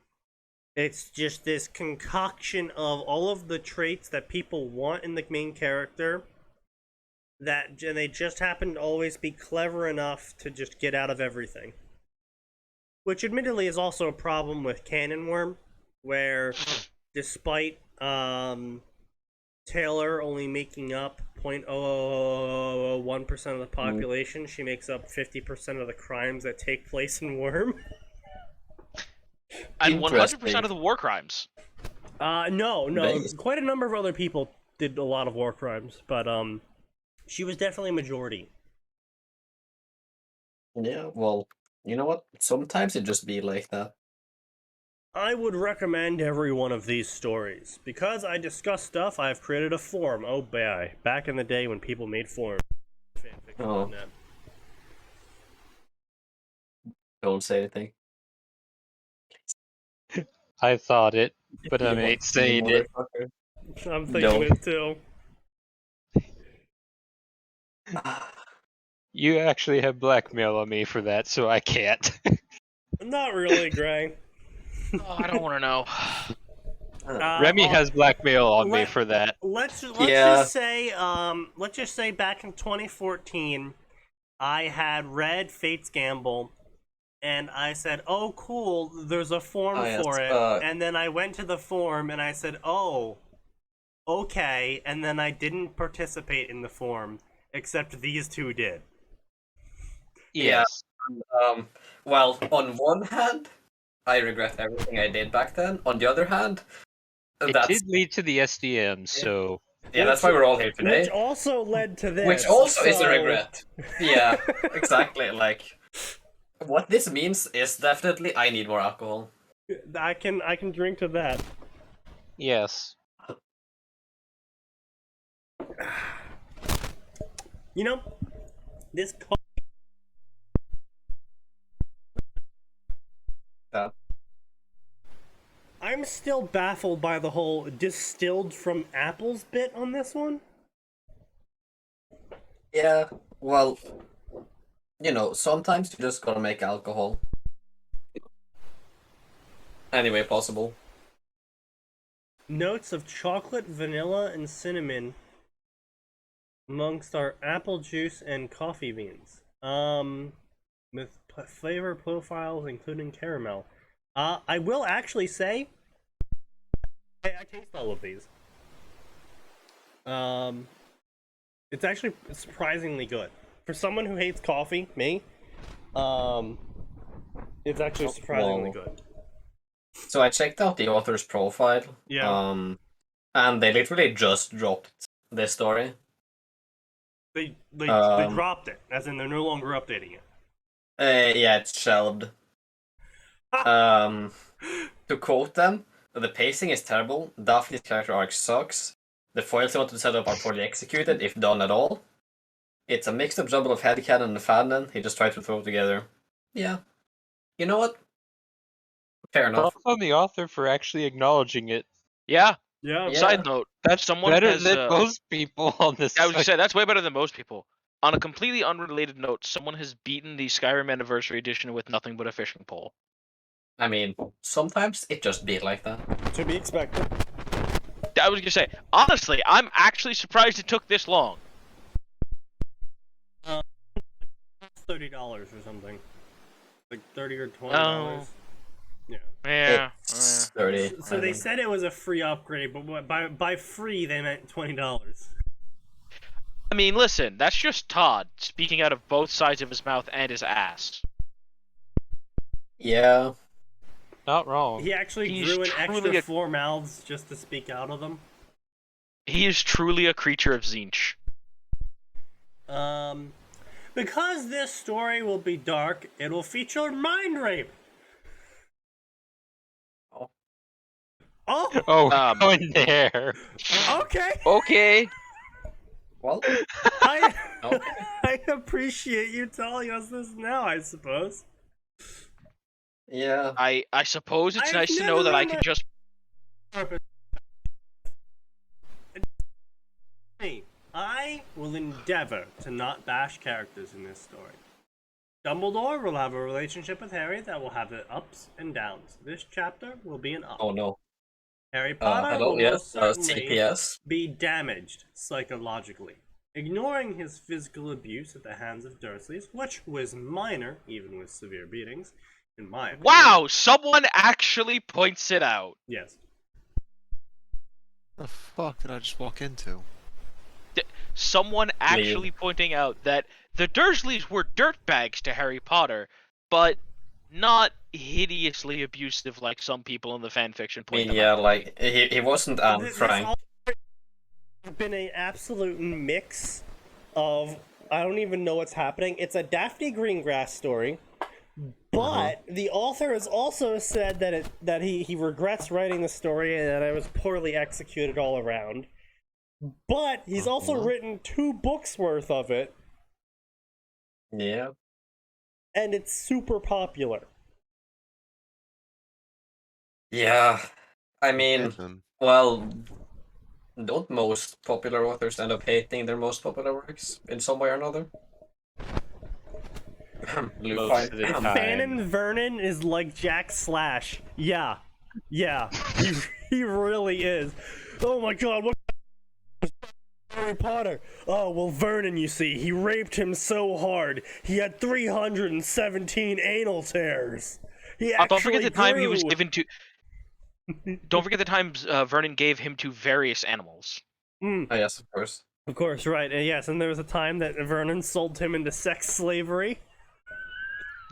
It's just this concoction of all of the traits that people want in the main character, and they just happen to always be clever enough to just get out of everything. Which admittedly is also a problem with Canon Worm, where despite Taylor only making up 0.0001% of the population, she makes up 50% of the crimes that take place in Worm. And 100% of the war crimes. No. Nice. Quite a number of other people did a lot of war crimes, but she was definitely a majority. Yeah, well, you know what? Sometimes it just be like that. I would recommend every one of these stories. Because I discuss stuff, I've created a forum. Oh, boy. Back in the day when people made forums. Fanfiction.net. Don't say anything. I thought it, but I You ain't saying it. motherfucker. I'm thinking No. it too. You actually have blackmail on me for that, so I can't. Not really, Gray. Oh, I don't want to know. Remy has blackmail on me for that. Let's Yeah. just say back in 2014, I had read Fate's Gamble, and I said, "Oh, cool! There's a form Oh, yes, for it." uh, And then I went to the form, and I said, "Oh, okay." And then I didn't participate in the form, except these two did. Yeah. Yes. Well, on one hand, I regret everything I did back then. On the other hand, It that's did lead to the SDM, so that's why we're all here today. Which also led to this. Which also is a so- regret. Yeah, exactly. Like, what this means is definitely I need more alcohol. I can drink to that. yes. You know, this. Yeah. I'm still baffled by the whole distilled from apples bit on this one. Yeah, well, you know, sometimes you just gotta make alcohol. Any way possible. Notes of chocolate, vanilla, and cinnamon amongst our apple juice and coffee beans. With flavor profiles including caramel. I will actually say, I taste all of these. It's actually surprisingly good for someone who hates coffee. Me, it's actually surprisingly good. So I checked out the author's profile. Yeah. And they literally just dropped this story. They Um, dropped it, as in they're no longer updating it. Yeah, it's shelved. To quote them, the pacing is terrible. Daphne's character arc sucks. The foils they wanted to set up are poorly executed, if done at all. It's a mixed up jumble of headcanon and fanon he just tried to throw together. Yeah. You know what? Fair enough. Props on the author for actually acknowledging it. Yeah. Yeah. Side note, That's someone better has, than most people on this I was gonna site. say that's way better than most people. On a completely unrelated note, someone has beaten the Skyrim Anniversary Edition with nothing but a fishing pole. I mean, sometimes it just be like that. To be expected. I was gonna say, honestly, I'm actually surprised it took this long. $30 or something. Like $30 or $20. Yeah. Yeah. It's 30. So they said it was a free upgrade, but by free they meant $20. I mean, listen, that's just Todd speaking out of both sides of his mouth and his ass. Yeah. Not wrong. He actually He's grew an truly extra a- 4 mouths just to speak out of them. He is truly a creature of Zinch. Because this story will be dark, it will feature mind rape. Oh. Oh, Oh, we're going there. okay. Okay. Well, I okay. I appreciate you telling us this now, I suppose. Yeah. I suppose it's I've nice to never know that I in can my- just. I will endeavor to not bash characters in this story. Dumbledore will have a relationship with Harry that will have its ups and downs. This chapter will be an up. Oh no. Harry Potter Hello, will yes. most certainly CPS. be damaged psychologically. Ignoring his physical abuse at the hands of Dursleys, which was minor, even with severe beatings, in my opinion. Wow! Someone actually points it out. Yes. The fuck did I just walk into? Someone actually pointing out that the Dursleys were dirtbags to Harry Potter, but not hideously abusive like some people in the fanfiction I point mean, them yeah, out. like, he wasn't Anne Frank. It's been an absolute mix of, I don't even know what's happening. It's a Daphne Greengrass story, but the author has also said that he regrets writing the story and that it was poorly executed all around. But he's also written 2 books worth of it, Yeah. and it's super popular. Yeah. I mean, Him. well, don't most popular authors end up hating their most popular works in some way or another? Most of the Lupin. time. Fannin Vernon is like Jack Slash. Yeah. He really is. Oh my god, what Harry Potter? Oh, well, Vernon, you see, he raped him so hard. He had 317 anal tears. He actually Don't forget the time he was grew. given to. Don't forget the times Vernon gave him to various animals. Oh, yes, of course. Of course, right. Yes, and there was a time that Vernon sold him into sex slavery.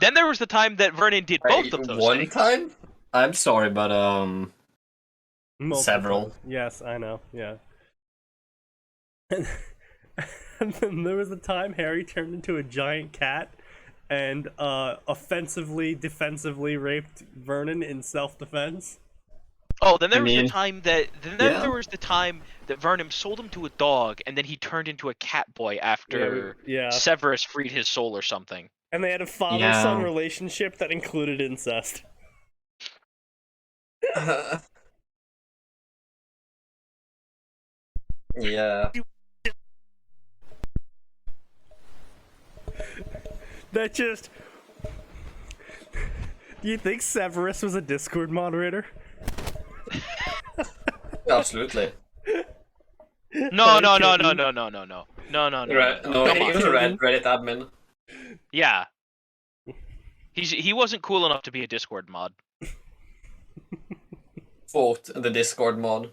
Then there was the time that Vernon did both of those One things. time? I'm sorry, but Multiple several. times. Yes, I know. Yeah. And then there was a time Harry turned into a giant cat and offensively, defensively raped Vernon in self-defense. Oh, then there I was mean, the time that there was the time that Vernon sold him to a dog, and then he turned into a cat boy after Yeah. Severus freed his soul or something. And they had a father-son Yeah. relationship that included incest. Yeah. That just... Do you think Severus was a Discord moderator? Absolutely. No, no, no, no, no, no, no, no, no, no, no, No, no. he was a Reddit admin. Yeah. He wasn't cool enough to be a Discord mod. Fought the Discord mod.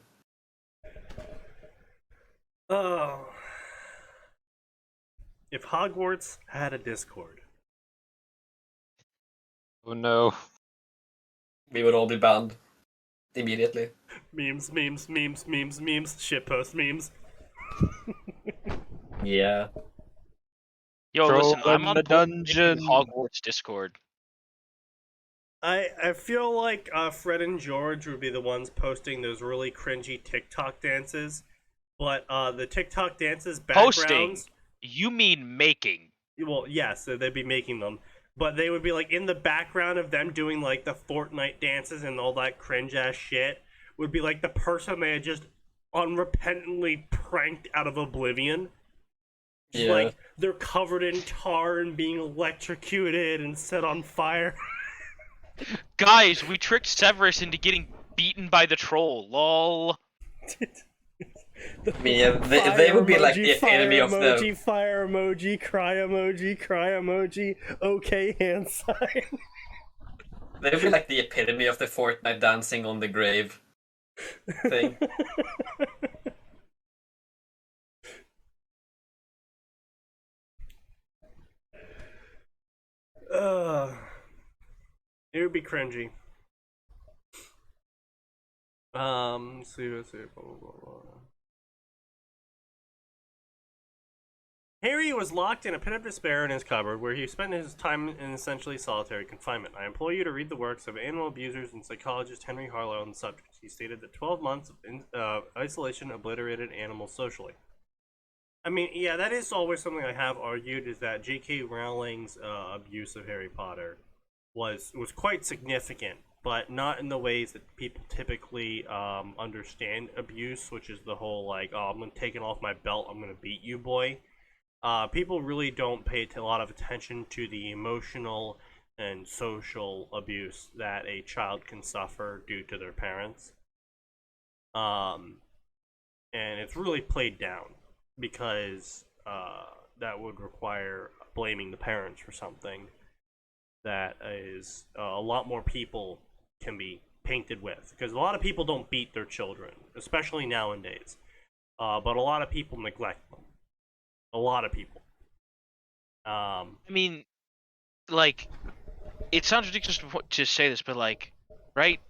Oh. If Hogwarts had a Discord. Oh no. We would all be banned. Immediately. Memes, memes, memes, memes, memes, shitpost memes. Yeah. Yo, Troll listen, I'm in on the board with dungeon. Hogwarts Discord. I feel like Fred and George would be the ones posting those really cringy TikTok dances, but the TikTok dances backgrounds. Posting? You mean making? Well, yes, they'd be making them, but they would be like in the background of them doing like the Fortnite dances and all that cringe ass shit. Would be like the person they had just unrepentantly pranked out of oblivion. Yeah. Like they're covered in tar and being electrocuted and set on fire. Guys, we tricked Severus into getting beaten by the troll. Lol. I mean, yeah, they would be like the epitome of the... Fire emoji, cry emoji, okay hand sign. They would be like the epitome of the Fortnite dancing on the grave thing. It would be cringy. Let's see, blah, blah, blah, blah. Harry was locked in a pit of despair in his cupboard, where he spent his time in essentially solitary confinement. I implore you to read the works of animal abusers and psychologist Henry Harlow on the subject. He stated that 12 months of isolation obliterated animals socially. I mean, yeah, that is always something I have argued, is that J.K. Rowling's abuse of Harry Potter was quite significant, but not in the ways that people typically understand abuse, which is the whole, like, oh, I'm taking off my belt, I'm going to beat you, boy. People really don't pay a lot of attention to the emotional and social abuse that a child can suffer due to their parents. And it's really played down, because that would require blaming the parents for something that is a lot more people can be painted with. Because a lot of people don't beat their children, especially nowadays. But a lot of people neglect them. A lot of people. I mean, like, it sounds ridiculous to say this, but like, right?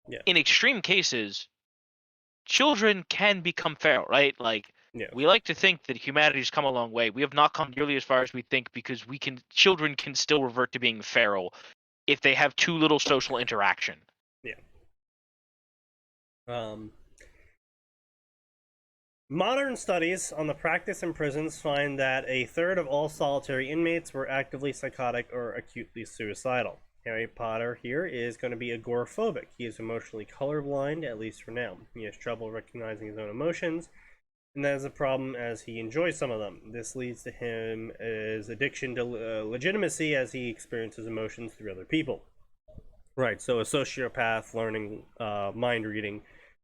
Yeah. In extreme cases, children can become feral, right? Like, Yeah. we like to think that humanity's come a long way. We have not come nearly as far as we think, because children can still revert to being feral if they have too little social interaction. Yeah. Modern studies on the practice in prisons find that a third of all solitary inmates were actively psychotic or acutely suicidal. Harry Potter here is going to be agoraphobic. He is emotionally colorblind, at least for now. He has trouble recognizing his own emotions, and that is a problem as he enjoys some of them. This leads to his addiction to legitimacy as he experiences emotions through other people. Right, so a sociopath learning mind reading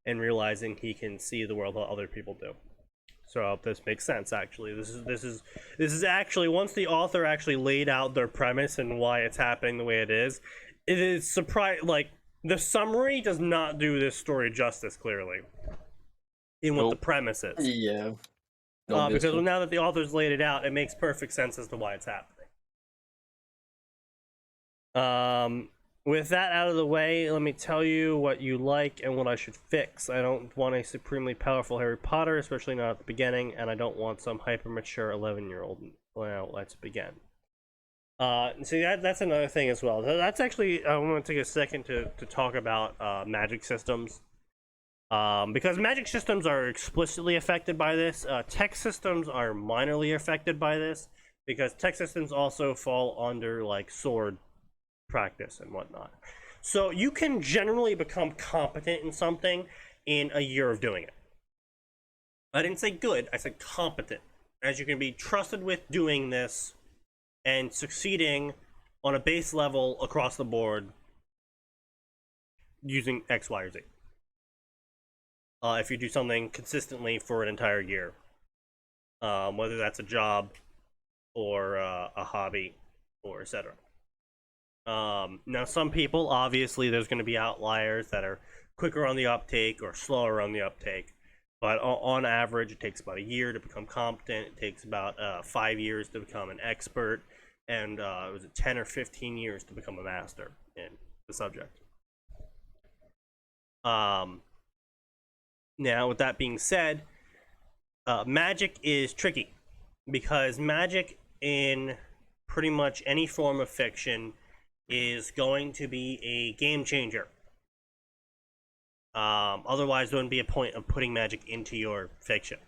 and realizing he can see the world how other people do. So this makes sense, actually. This is actually, once the author actually laid out their premise and why it's happening the way it is like, the summary does not do this story justice, clearly, in what the premise is. Yeah. Because now that the author's laid it out, it makes perfect sense as to why it's happening. With that out of the way, let me tell you what you like and what I should fix. I don't want a supremely powerful Harry Potter, especially not at the beginning, and I don't want some hyper-mature 11-year-old. Well, let's begin. See, that's another thing as well. That's actually, I want to take a second to talk about magic systems. Because magic systems are explicitly affected by this. Tech systems are minorly affected by this, because tech systems also fall under, like, sword practice and whatnot. So you can generally become competent in something in a year of doing it. I didn't say good, I said competent. As you can be trusted with doing this and succeeding on a base level across the board using X, Y, or Z. If you do something consistently for an entire year, whether that's a job or a hobby or etc. Now, some people, obviously, there's going to be outliers that are quicker on the uptake or slower on the uptake. But on average, it takes about a year to become competent. It takes about 5 years to become an expert. And it was 10 or 15 years to become a master in the subject. Now, with that being said, magic is tricky. Because magic in pretty much any form of fiction is going to be a game changer. Otherwise, there wouldn't be a point of putting magic into your fiction.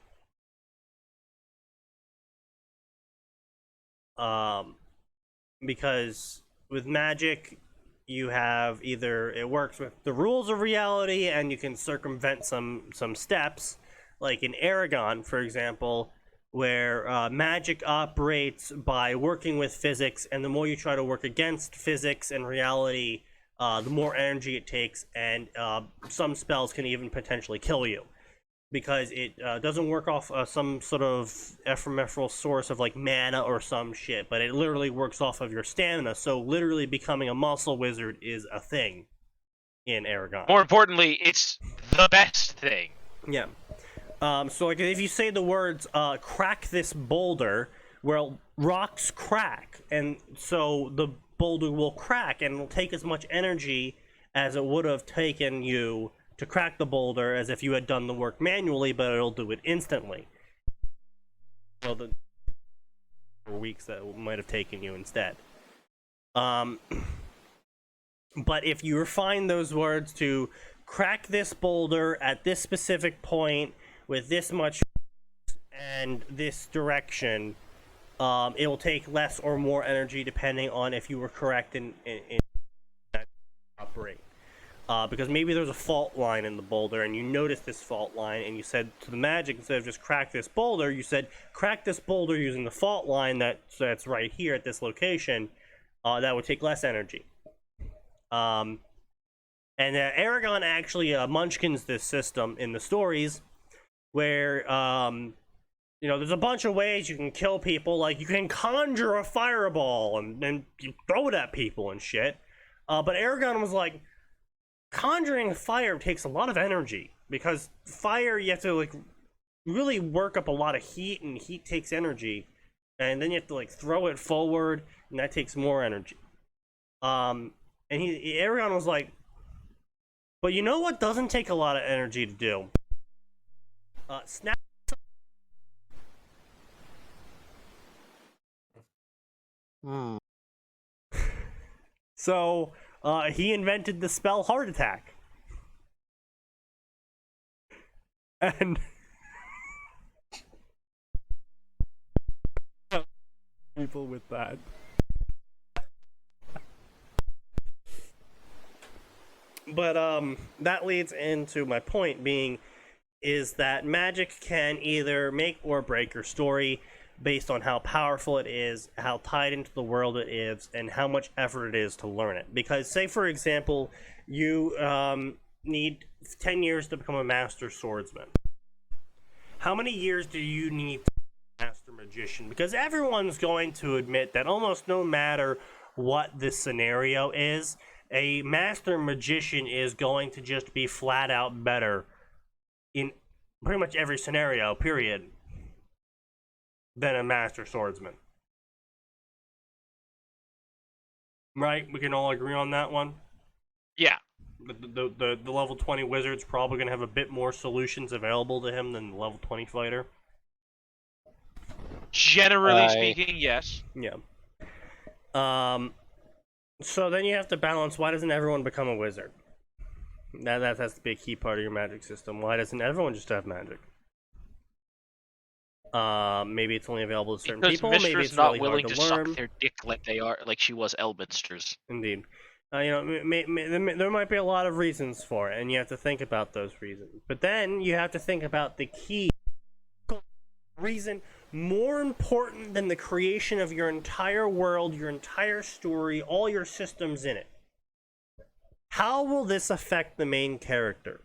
Because with magic, you have either it works with the rules of reality and you can circumvent some steps, like in Aragon, for example, where magic operates by working with physics, and the more you try to work against physics and reality, the more energy it takes, and some spells can even potentially kill you. Because it doesn't work off some sort of ephemeral source of like mana or some shit, but it literally works off of your stamina, so literally becoming a muscle wizard is a thing in Aragon. More importantly, it's the best thing. Yeah. So like if you say the words crack this boulder, well, rocks crack, and so the boulder will crack, and it'll take as much energy as it would have taken you to crack the boulder as if you had done the work manually, but it'll do it instantly. Well, the weeks that it might have taken you instead. But if you refine those words to crack this boulder at this specific point with this much and this direction, it will take less or more energy depending on if you were correct in that operate. Because maybe there's a fault line in the boulder and you noticed this fault line and you said to the magic, instead of just crack this boulder, you said crack this boulder using the fault line that's right here at this location. That would take less energy. And Aragon actually munchkins this system in the stories where you know, there's a bunch of ways you can kill people. Like you can conjure a fireball and you throw it at people and shit. But Aragon was like, conjuring fire takes a lot of energy, because fire you have to like really work up a lot of heat, and heat takes energy, and then you have to like throw it forward, and that takes more energy. And Aragon was like, but you know what doesn't take a lot of energy to do? Snap. So he invented the spell Heart Attack. And people with that. But that leads into my point being is that magic can either make or break your story based on how powerful it is, how tied into the world it is, and how much effort it is to learn it. Because say, for example, you need 10 years to become a master swordsman. How many years do you need to be a master magician? Because everyone's going to admit that almost no matter what the scenario is, a master magician is going to just be flat out better in pretty much every scenario, period, than a master swordsman. Right? We can all agree on that one? Yeah. The level 20 wizard's probably going to have a bit more solutions available to him than the level 20 fighter. Generally speaking, yes. Yeah. So then you have to balance, why doesn't everyone become a wizard? That has to be a key part of your magic system. Why doesn't everyone just have magic? Maybe it's only available to certain people. Because Maybe Mistra's it's not really willing hard to to learn. suck their dick like they are, like she was Elminster's. Indeed. You know, there might be a lot of reasons for it, and you have to think about those reasons. But then you have to think about the key reason more important than the creation of your entire world, your entire story, all your systems in it. How will this affect the main character?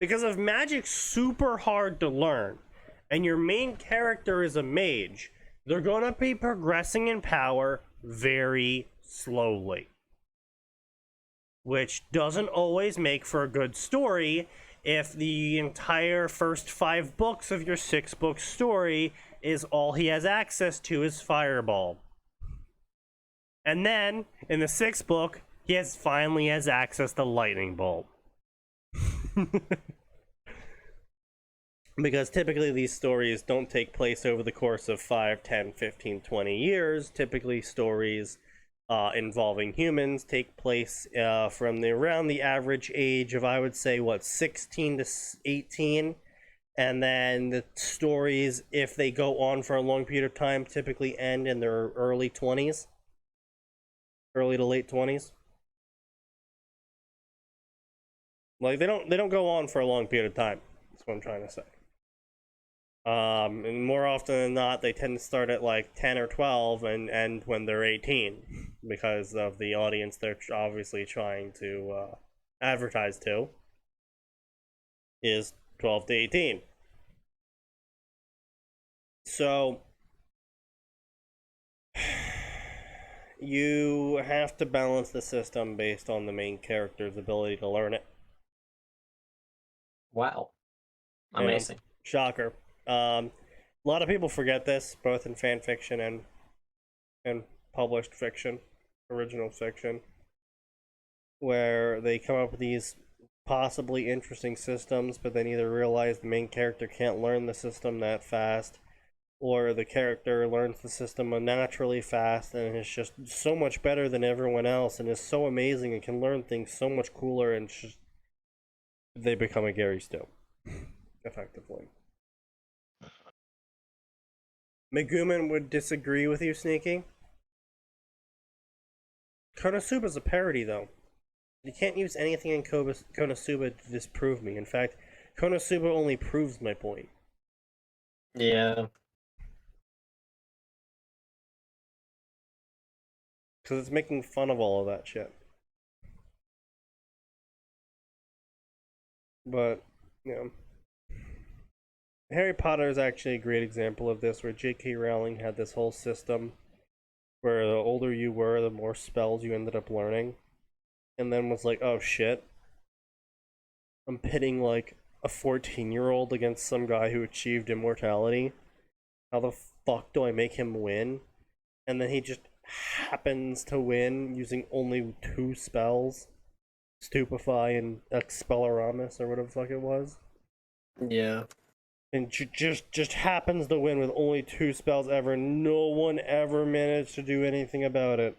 Because if magic's super hard to learn, and your main character is a mage, they're going to be progressing in power very slowly. Which doesn't always make for a good story if the entire first 5 books of your 6-book story is all he has access to is Fireball. And then, in the 6th book, he finally has access to Lightning Bolt. Because typically these stories don't take place over the course of 5, 10, 15, 20 years. Typically stories involving humans take place from around the average age of, I would say, 16 to 18. And then the stories, if they go on for a long period of time, typically end in their early 20s. Early to late 20s. Like, they don't go on for a long period of time. That's what I'm trying to say. And more often than not, they tend to start at like 10 or 12 and end when they're 18 because of the audience they're obviously trying to advertise to is 12 to 18. So you have to balance the system based on the main character's ability to learn it. Wow. Amazing. Shocker. A lot of people forget this, both in fan fiction and published fiction, original fiction, where they come up with these possibly interesting systems, but then either realize the main character can't learn the system that fast, or the character learns the system unnaturally fast and is just so much better than everyone else and is so amazing and can learn things so much cooler, and just they become a Gary Stu, effectively. Megumin would disagree with you, Sneaky. Konosuba's a parody, though. You can't use anything in Konosuba to disprove me. In fact, Konosuba only proves my point. Yeah. Because it's making fun of all of that shit. But, you know. Harry Potter is actually a great example of this, where J.K. Rowling had this whole system where the older you were, the more spells you ended up learning. And then was like, oh shit. I'm pitting like a 14-year-old against some guy who achieved immortality. How the fuck do I make him win? And then he just happens to win using only 2 spells. Stupefy and Expelliarmus, or whatever the fuck it was. Yeah. And just happens to win with only 2 spells ever. No one ever managed to do anything about it.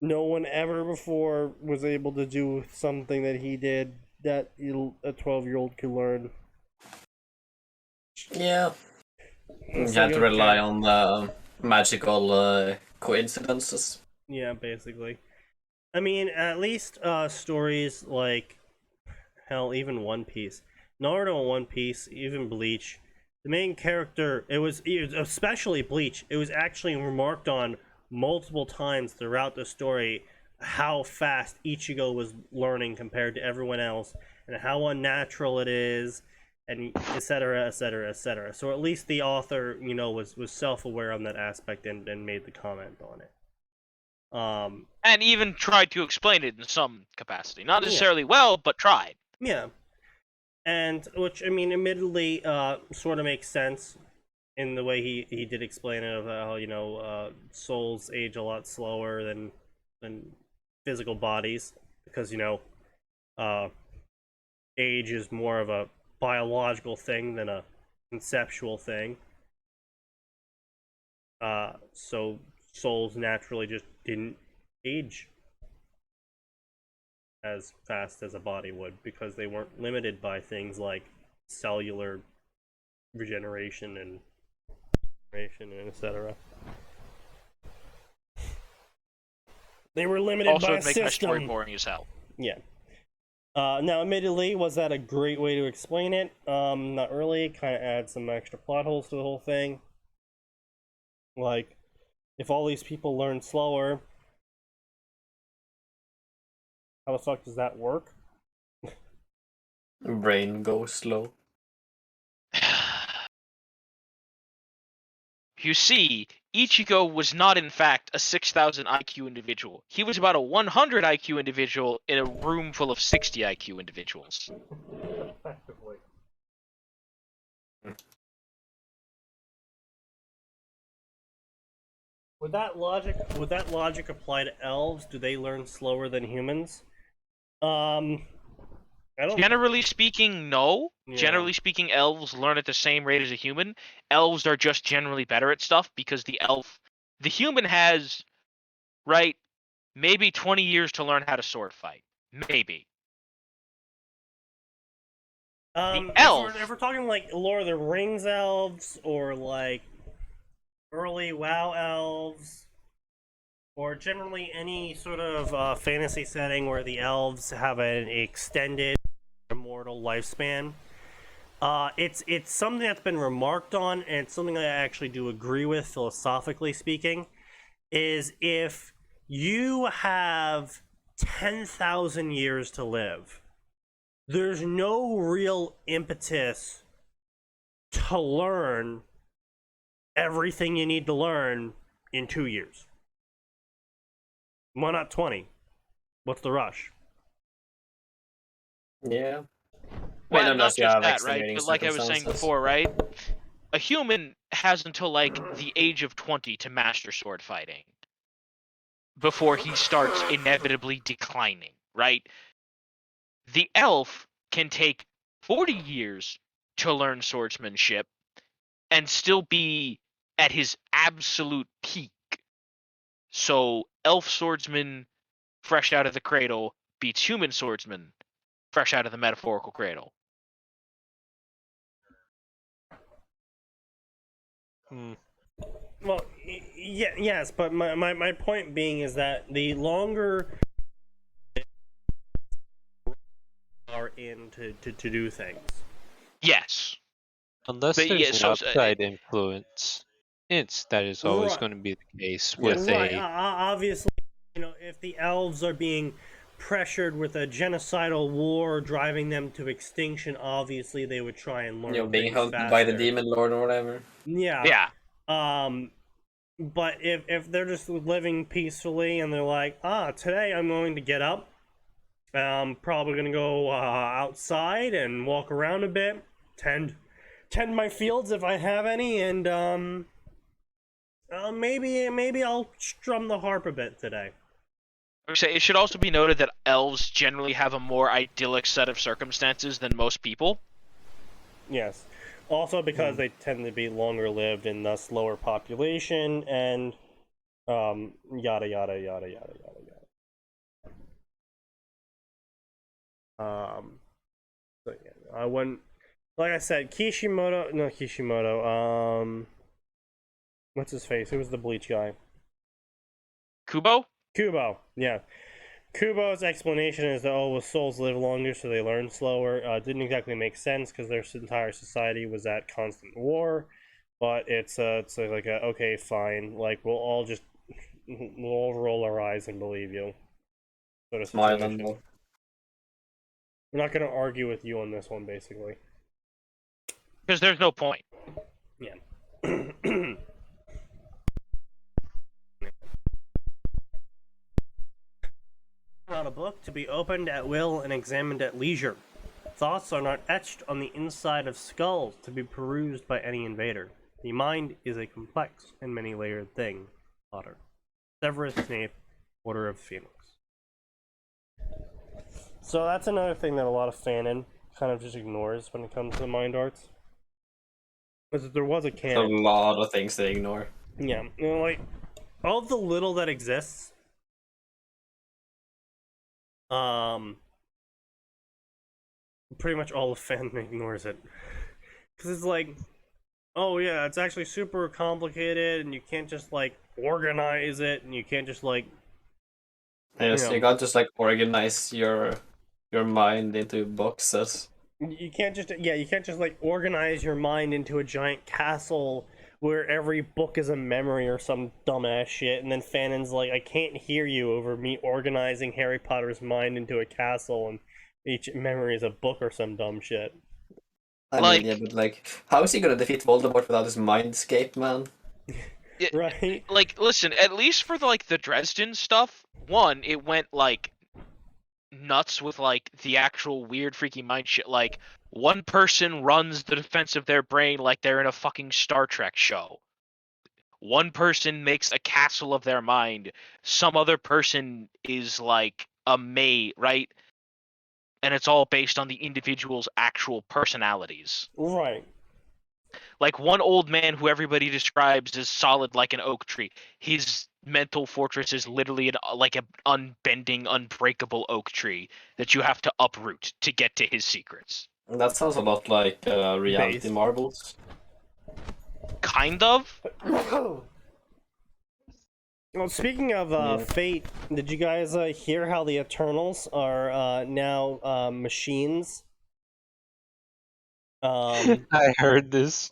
No one ever before was able to do something that he did that a 12-year-old could learn. Yeah. You It's had like, to rely okay. on the magical coincidences. Yeah, basically. I mean, at least stories like, hell, even One Piece. Naruto and One Piece, even Bleach, the main character, it was especially Bleach, it was actually remarked on multiple times throughout the story how fast Ichigo was learning compared to everyone else, and how unnatural it is, and etc, etc, etc. So at least the author, you know, was self-aware on that aspect and made the comment on it. And even tried to explain it in some capacity. Not necessarily well, but tried. Yeah. And, which, I mean, admittedly, sort of makes sense in the way he did explain it, of how, you know, souls age a lot slower than physical bodies, because, you know, age is more of a biological thing than a conceptual thing. So souls naturally just didn't age as fast as a body would, because they weren't limited by things like cellular regeneration and etc. They were limited Also, by a it'd make my story system. boring as hell. Yeah. Now, admittedly, was that a great way to explain it? Not really. Kind of adds some extra plot holes to the whole thing. Like, if all these people learn slower, how the fuck does that work? Brain goes slow. You see, Ichigo was not in fact a 6,000 IQ individual. He was about a 100 IQ individual in a room full of 60 IQ individuals. Effectively. Would that logic apply to elves? Do they learn slower than humans? I don't. Generally speaking, no. Yeah. Generally speaking, elves learn at the same rate as a human. Elves are just generally better at stuff because the human has, right, maybe 20 years to learn how to sword fight. Maybe. Elf. If we're talking like Lord of the Rings elves or like early WoW elves, or generally any sort of fantasy setting where the elves have an extended immortal lifespan, it's something that's been remarked on, and it's something that I actually do agree with philosophically speaking. Is if you have 10,000 years to live, there's no real impetus to learn everything you need to learn in 2 years. Why not 20? What's the rush? Yeah. Well, Well, not unless you just have that, right? extenuating But like I was saying circumstances. before, right? A human has until like the age of 20 to master sword fighting before he starts inevitably declining, right? The elf can take 40 years to learn swordsmanship and still be at his absolute peak. So, elf swordsman fresh out of the cradle beats human swordsman fresh out of the metaphorical cradle. Hmm. Well, yes, but my point being is that the longer are in to do things. Yes. Unless But there's yeah, an so outside influence, that is always Right. going to be the case Yes. with Right, a. obviously, if the elves are being pressured with a genocidal war driving them to extinction, obviously they would try and learn Being things hunted faster. by the demon lord or whatever. Yeah. yeah. But if they're just living peacefully and they're like, today I'm going to get up, I'm probably gonna go outside and walk around a bit, tend my fields if I have any, and maybe I'll strum the harp a bit today. It should also be noted that elves generally have a more idyllic set of circumstances than most people. Yes. Also because they tend to be longer lived and thus lower population and yada yada yada yada yada yada. So yeah, I wouldn't, like I said, Kishimoto, what's his face? Who was the Bleach guy? Kubo? Kubo, yeah. Kubo's explanation is that, well, souls live longer, so they learn slower. Didn't exactly make sense because their entire society was at constant war. But it's like a, okay, fine. Like we'll all roll our eyes and believe you. Sort of Smile situation. and We're not gonna argue with you on this one, basically. Because there's no point. Yeah. Not a book to be opened at will and examined at leisure. Thoughts are not etched on the inside of skulls to be perused by any invader. The mind is a complex and many-layered thing. Potter. Severus Snape, Order of Phoenix. So that's another thing that a lot of fanon kind of just ignores when it comes to the mind arts. Because there was a a canon. lot of things they ignore. Yeah, like all of the little that exists. Pretty much all of fandom ignores it. Because it's like, oh yeah, it's actually super complicated, and you can't just like organize it, and you can't just like. Yes, you can't just like organize your your mind into boxes. You can't just like organize your mind into a giant castle where every book is a memory or some dumbass shit, and then Fanon's like, I can't hear you over me organizing Harry Potter's mind into a castle, and each memory is a book or some dumb shit. I mean, yeah, but like, how is he gonna defeat Voldemort without his mindscape, man? Right? Like, listen, at least for the Dresden stuff, one, it went like nuts with like the actual weird freaky mind shit. Like, one person runs the defense of their brain like they're in a fucking Star Trek show. One person makes a castle of their mind. Some other person is like a mate, right? And it's all based on the individual's actual personalities. Right. Like one old man who everybody describes as solid like an oak tree. His mental fortress is literally like an unbending, unbreakable oak tree that you have to uproot to get to his secrets. That sounds a lot like reality Based. marbles. Kind of. Well, speaking of Yeah. fate, did you guys hear how the Eternals are now machines? I heard this.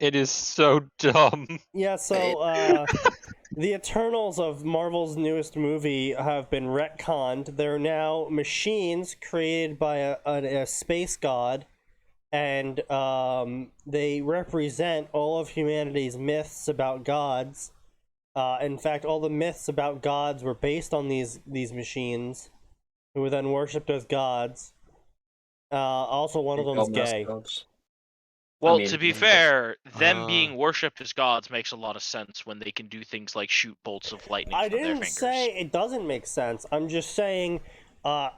It is so dumb. Yeah, so the Eternals of Marvel's newest movie have been retconned. They're now machines created by a space god, and they represent all of humanity's myths about gods. In fact, all the myths about gods were based on these machines, who were then worshipped as gods. Also, one of them is gay. Well, mean, to be that's- fair, them Uh. being worshipped as gods makes a lot of sense when they can do things like shoot bolts of lightning I from their didn't fingers. say it doesn't make sense. I'm just saying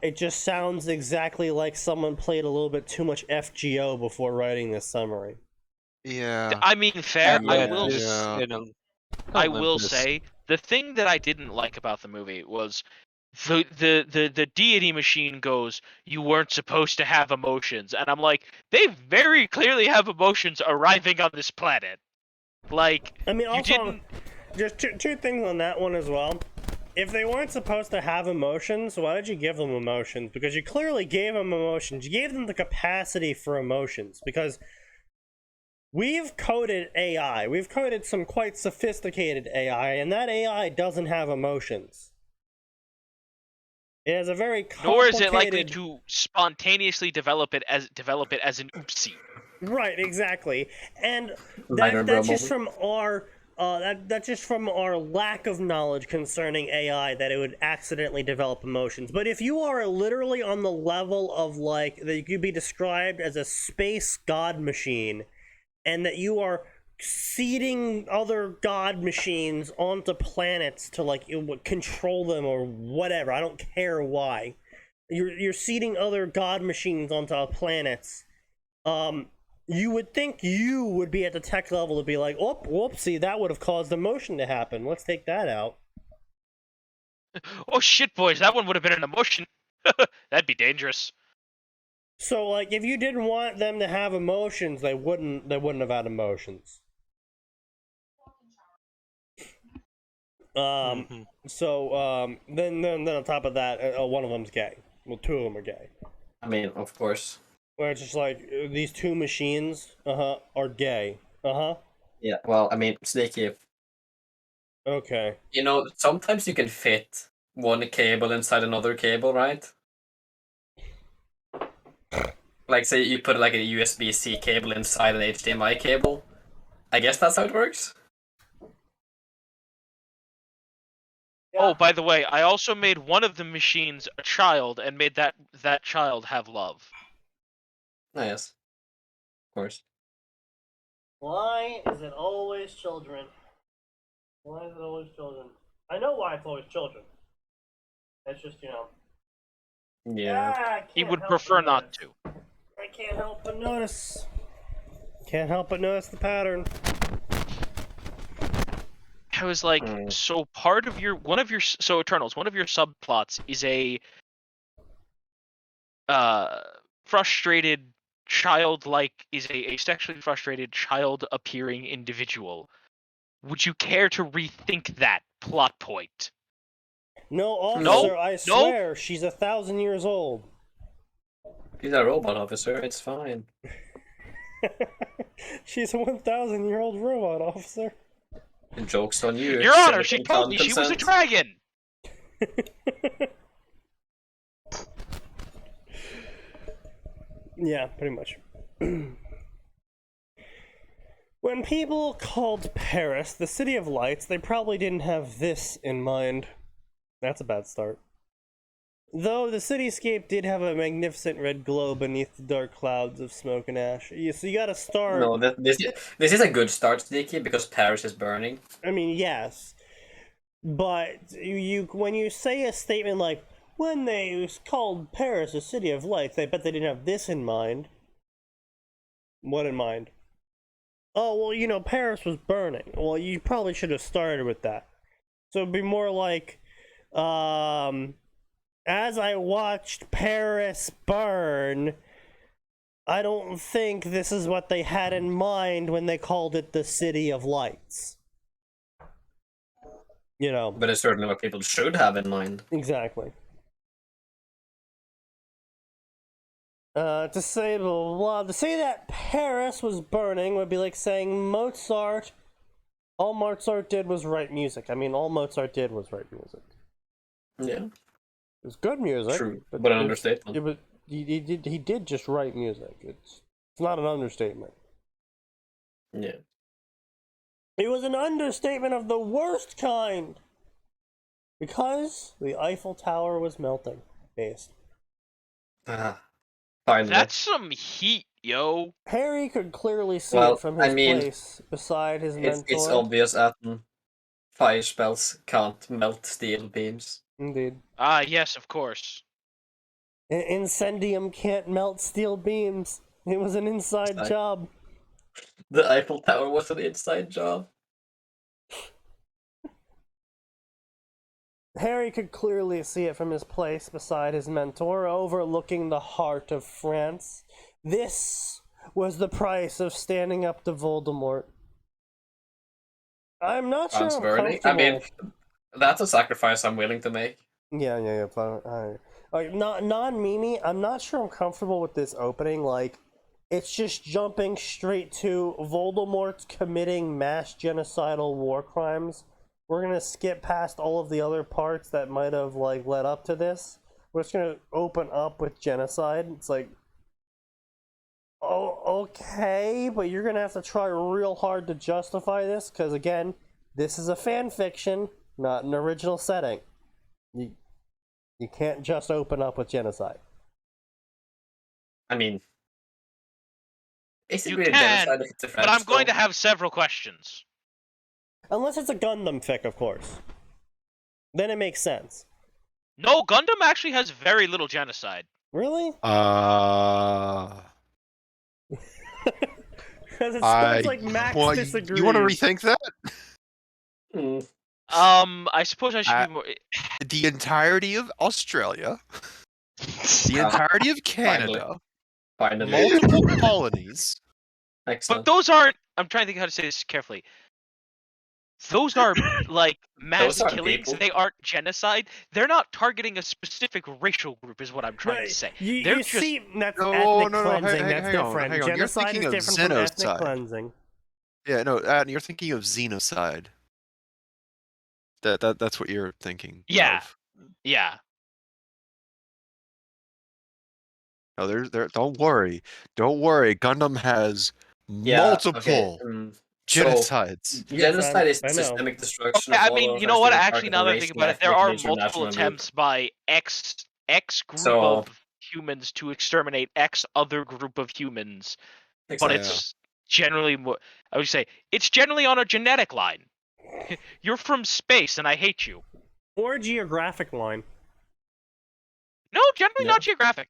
it just sounds exactly like someone played a little bit too much FGO before writing this summary. Yeah. I mean, fair. Yeah, I will. this, Yeah. you know, I Olympus. will say the thing that I didn't like about the movie was the deity machine goes, you weren't supposed to have emotions, and I'm like, they very clearly have emotions arriving on this planet. Like, I mean, you also, didn't. just two things on that one as well. If they weren't supposed to have emotions, why did you give them emotions? Because you clearly gave them emotions. You gave them the capacity for emotions. Because we've coded AI. We've coded some quite sophisticated AI, and that AI doesn't have emotions. It has a very Nor complicated... is it likely to spontaneously develop it as an oopsie. Right, exactly, and Minor that's bro just from our that's just from our lack of knowledge concerning AI that it would accidentally develop emotions. But if you are literally on the level of like that, you could be described as a space god machine, and that you are seeding other god machines onto planets to like control them or whatever. I don't care why. You're seeding other god machines onto planets. You would think you would be at the tech level to be like, oh, whoopsie, that would have caused emotion to happen. Let's take that out. Oh shit, boys, that one would have been an emotion. That'd be dangerous. So, like, if you didn't want them to have emotions, they wouldn't have had emotions. Mhm. So, then on top of that, one of them's gay. Well, two of them are gay. I mean, of course. Where it's just like, these two machines, are gay. Yeah, well, I mean, Sneaky, Okay. you know, sometimes you can fit one cable inside another cable, right? Like, say you put like a USB-C cable inside an HDMI cable. I guess that's how it works. Oh, by the way, I also made one of the machines a child and made that child have love. Oh, yes. Of course. Why is it always children? Why is it always children? I know why it's always children. It's just, Yeah. I He can't would help prefer but not notice. to. I can't help but notice. Can't help but notice the pattern. I was like, so part of so Eternals, one of your subplots is a frustrated a sexually frustrated child appearing individual. Would you care to rethink that plot point? No, officer, I no. swear, she's 1,000 years old. He's a robot officer. It's fine. She's a 1,000-year-old robot, officer. The joke's on you. Your Honor, she Silicon told me she was a consent. dragon. Yeah, pretty much. When people called Paris the City of Lights, they probably didn't have this in mind. That's a bad start. Though the cityscape did have a magnificent red glow beneath the dark clouds of smoke and ash. So you gotta start... No, this is a good start, Sneaky, because Paris is burning. I mean, yes. But when you say a statement like, when they called Paris a City of Lights, I bet they didn't have this in mind. What in mind? Oh, well, you know, Paris was burning. Well, you probably should have started with that. So it'd be more like, as I watched Paris burn, I don't think this is what they had in mind when they called it the City of Lights. You know. But it's certainly what people should have in mind. Exactly. To say blah, blah, to say that Paris was burning would be like saying Mozart. All Mozart did was write music. I mean, all Mozart did was write music. Yeah. It was good music. True, but an understatement. He did just write music. It's not an understatement. Yeah. It was an understatement of the worst kind. Because the Eiffel Tower was melting. Based. Finally. That's some heat, yo. Harry could clearly see it from his place beside his mentor. It's obvious, Atin. Fire spells can't melt steel beams. Indeed. Ah, yes, of course. Incendium can't melt steel beams. It was an inside job. The Eiffel Tower was an inside job. Harry could clearly see it from his place beside his mentor, overlooking the heart of France. This was the price of standing up to Voldemort. I'm not sure I'm comfortable. I mean, that's a sacrifice I'm willing to make. Yeah. Like, non-Mimi, I'm not sure I'm comfortable with this opening. Like, it's just jumping straight to Voldemort committing mass genocidal war crimes. We're gonna skip past all of the other parts that might have, like, led up to this. We're just gonna open up with genocide. It's like, oh, okay, but you're gonna have to try real hard to justify this, because, again, this is a fan fiction, not an original setting. You can't just open up with genocide. I mean, is it You really can, genocide if it's a French but I'm going to film? have several questions. Unless it's a Gundam fic, of course. Then it makes sense. No, Gundam actually has very little genocide. Really? Because it sounds like Max disagrees. You want to rethink that? I suppose I should be more... The entirety of Australia, the entirety of Canada, Finally. multiple colonies. Excellent. But those aren't... I'm trying to think how to say this carefully. Those are, like, mass Those aren't killings. people. They aren't genocide. They're not targeting a specific racial group, is what I'm trying to say. You just... see, that's No, ethnic no, cleansing. hang That's on, different. hang on. You're Genocide thinking is of different from ethnic genocide. cleansing. Yeah, no, you're thinking of xenocide. That's what you're thinking. Yeah. Of. Yeah. No, there. Don't worry. Gundam has multiple genocides. Genocide is I know. systemic destruction. Okay, of I mean, all you know what? Australian Actually, now that I think racial, about it, there ethnic, are nature, multiple national group. attempts by X group So- of humans to exterminate X other group of humans, but Exactly. it's generally more. I would say it's generally on a genetic line. You're from space, and I hate you. Or geographic line. No, generally not geographic.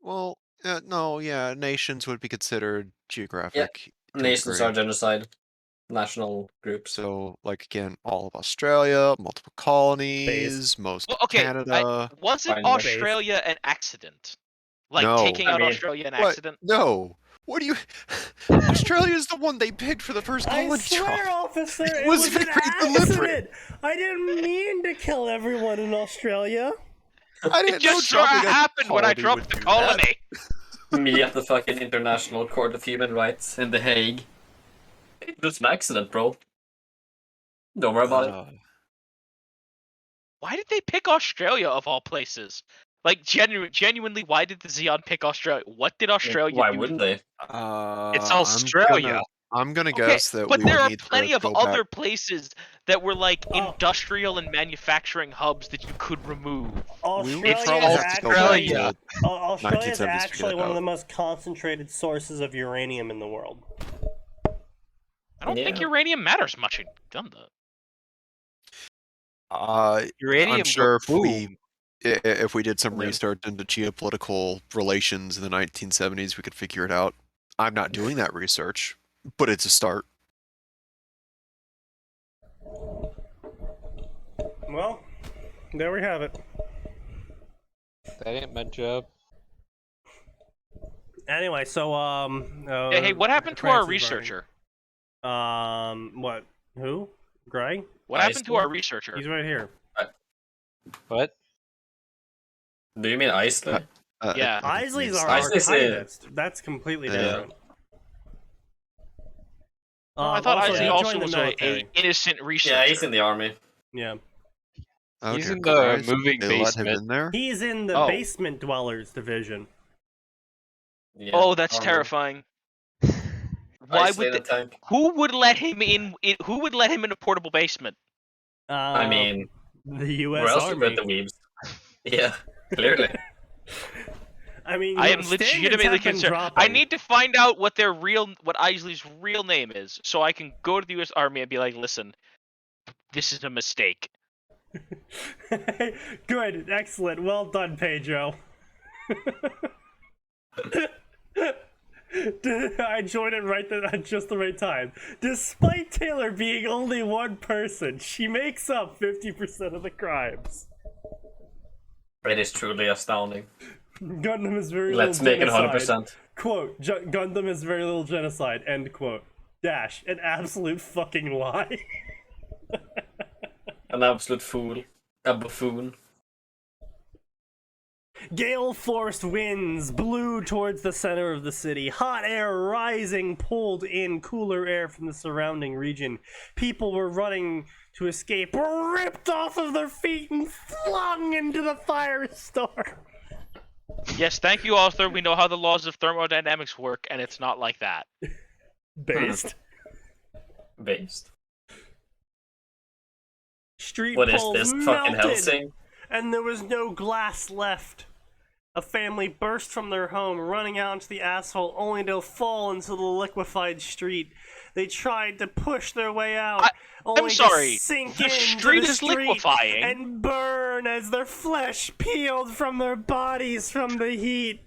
Well, no, yeah, nations would be considered geographic. to a Nations degree. are genocide. National groups. So, like, again, all of Australia, multiple colonies, most Well, of okay, Canada. wasn't Finally. Australia an accident? Like No. taking I out mean, Australia an What? accident? No, What do you? Australia's the one they picked for the first I colony swear, drop. officer, It it was was an very deliberate. accident. I didn't mean to kill everyone in Australia. I didn't It just know sort of dropping a happened when I colony dropped would the do that. colony. Me at the fucking International Court of Human Rights in The Hague. It was an accident, bro. Don't worry about it. Why did they pick Australia of all places? Like, genuinely, why did the Xeon pick Australia? What did Australia Why do? wouldn't they? It's Australia. I'm gonna Okay, guess that but we there would are need plenty to of go other back. places that were like Oh. industrial and manufacturing hubs that you could remove. Australia It's is probably have to go back Australia. to Australia is 1970s to figure actually that one of out. the most concentrated sources of uranium in the world. I don't think Yeah. uranium matters much in Gundam. Uranium I'm sure go if we did some Yeah. research into geopolitical relations in the 1970s, we could figure it out. I'm not doing that research, but it's a start. Well, there we have it. That ain't my job. Anyway, so Hey, what happened to our Francis researcher? Burning. What? Who? Gray? What happened to our researcher? He's right here. What? Do you mean Isley? Yeah. Isley's our Isley's a- archivist. That's completely Yeah. different. I thought also, Isley he also joined the was military. a innocent researcher. Yeah, he's in the army. Yeah. Oh, He's dear in the Christ, moving they let him basement. in there. He's in the Oh. basement dwellers division. Yeah, Oh, that's army. terrifying. Why Isley in would a tank. who would let him in? Who would let him in a portable basement? I mean, the U.S. where else Army. would the weebs? Yeah, clearly. I mean, I you am know, standards legitimately have been concerned. dropping. I need to find out what Isley's real name is, so I can go to the U.S. Army and be like, "Listen, this is a mistake." Good, excellent, well done, Pedro. I joined it right then at just the right time. Despite Taylor being only one person, she makes up 50% of the crimes. It is truly astounding. Gundam is very Let's little make it genocide. 100%. Quote, Gundam is very little genocide, end quote. Dash, an absolute fucking lie. An absolute fool. A buffoon. Gale-forced winds blew towards the center of the city. Hot air rising pulled in cooler air from the surrounding region. People were running to escape, were ripped off of their feet and flung into the firestorm. Yes, thank you, Arthur. We know how the laws of thermodynamics work, and it's not like that. Based. Based. Street What is poles this? Fucking melted, Helsing? and there was no glass left. A family burst from their home, running out into the asphalt, only to fall into the liquefied street. They tried to push their way out, only sorry, to sink the into street the is street liquefying. and burn as their flesh peeled from their bodies from the heat.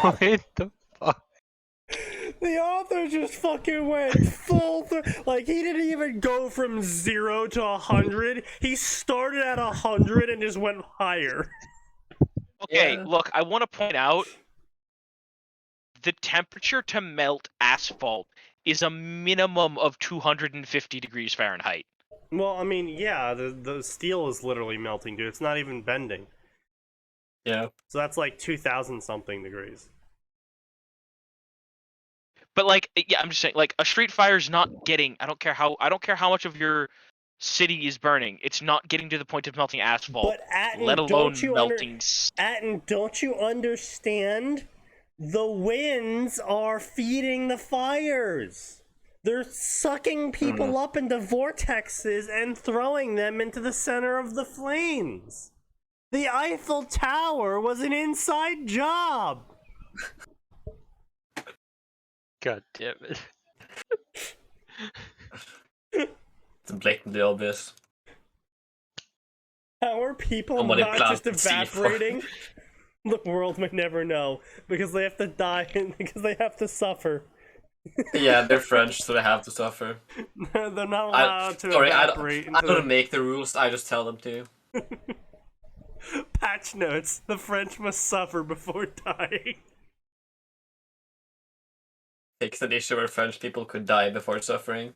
What the fuck? The author just fucking went full through. Like, he didn't even go from 0 to 100. He started at 100 and just went higher. Okay, Yeah. look, I want to point out the temperature to melt asphalt is a minimum of 250 degrees Fahrenheit. Well, I mean, yeah, the steel is literally melting, dude. It's not even bending. Yeah. So that's like 2,000 something degrees. But like, yeah, I'm just saying, like, a street fire's not getting. I don't care how much of your city is burning. It's not getting to the point of melting asphalt, But Atin, let alone don't you melting. Atin, don't you understand? The winds are feeding the fires. They're sucking people up into vortexes and throwing them into the center of the flames. The Eiffel Tower was an inside job. God damn it. It's blatantly obvious. How are people Somebody not just planted C4. evaporating? The world may never know because they have to die and because they have to suffer. Yeah, they're French, so they have to suffer. They're not allowed to Sorry, I evaporate. don't, I don't make the rules, I just tell them to. Patch notes: the French must suffer before dying. fix an issue where French people could die before suffering.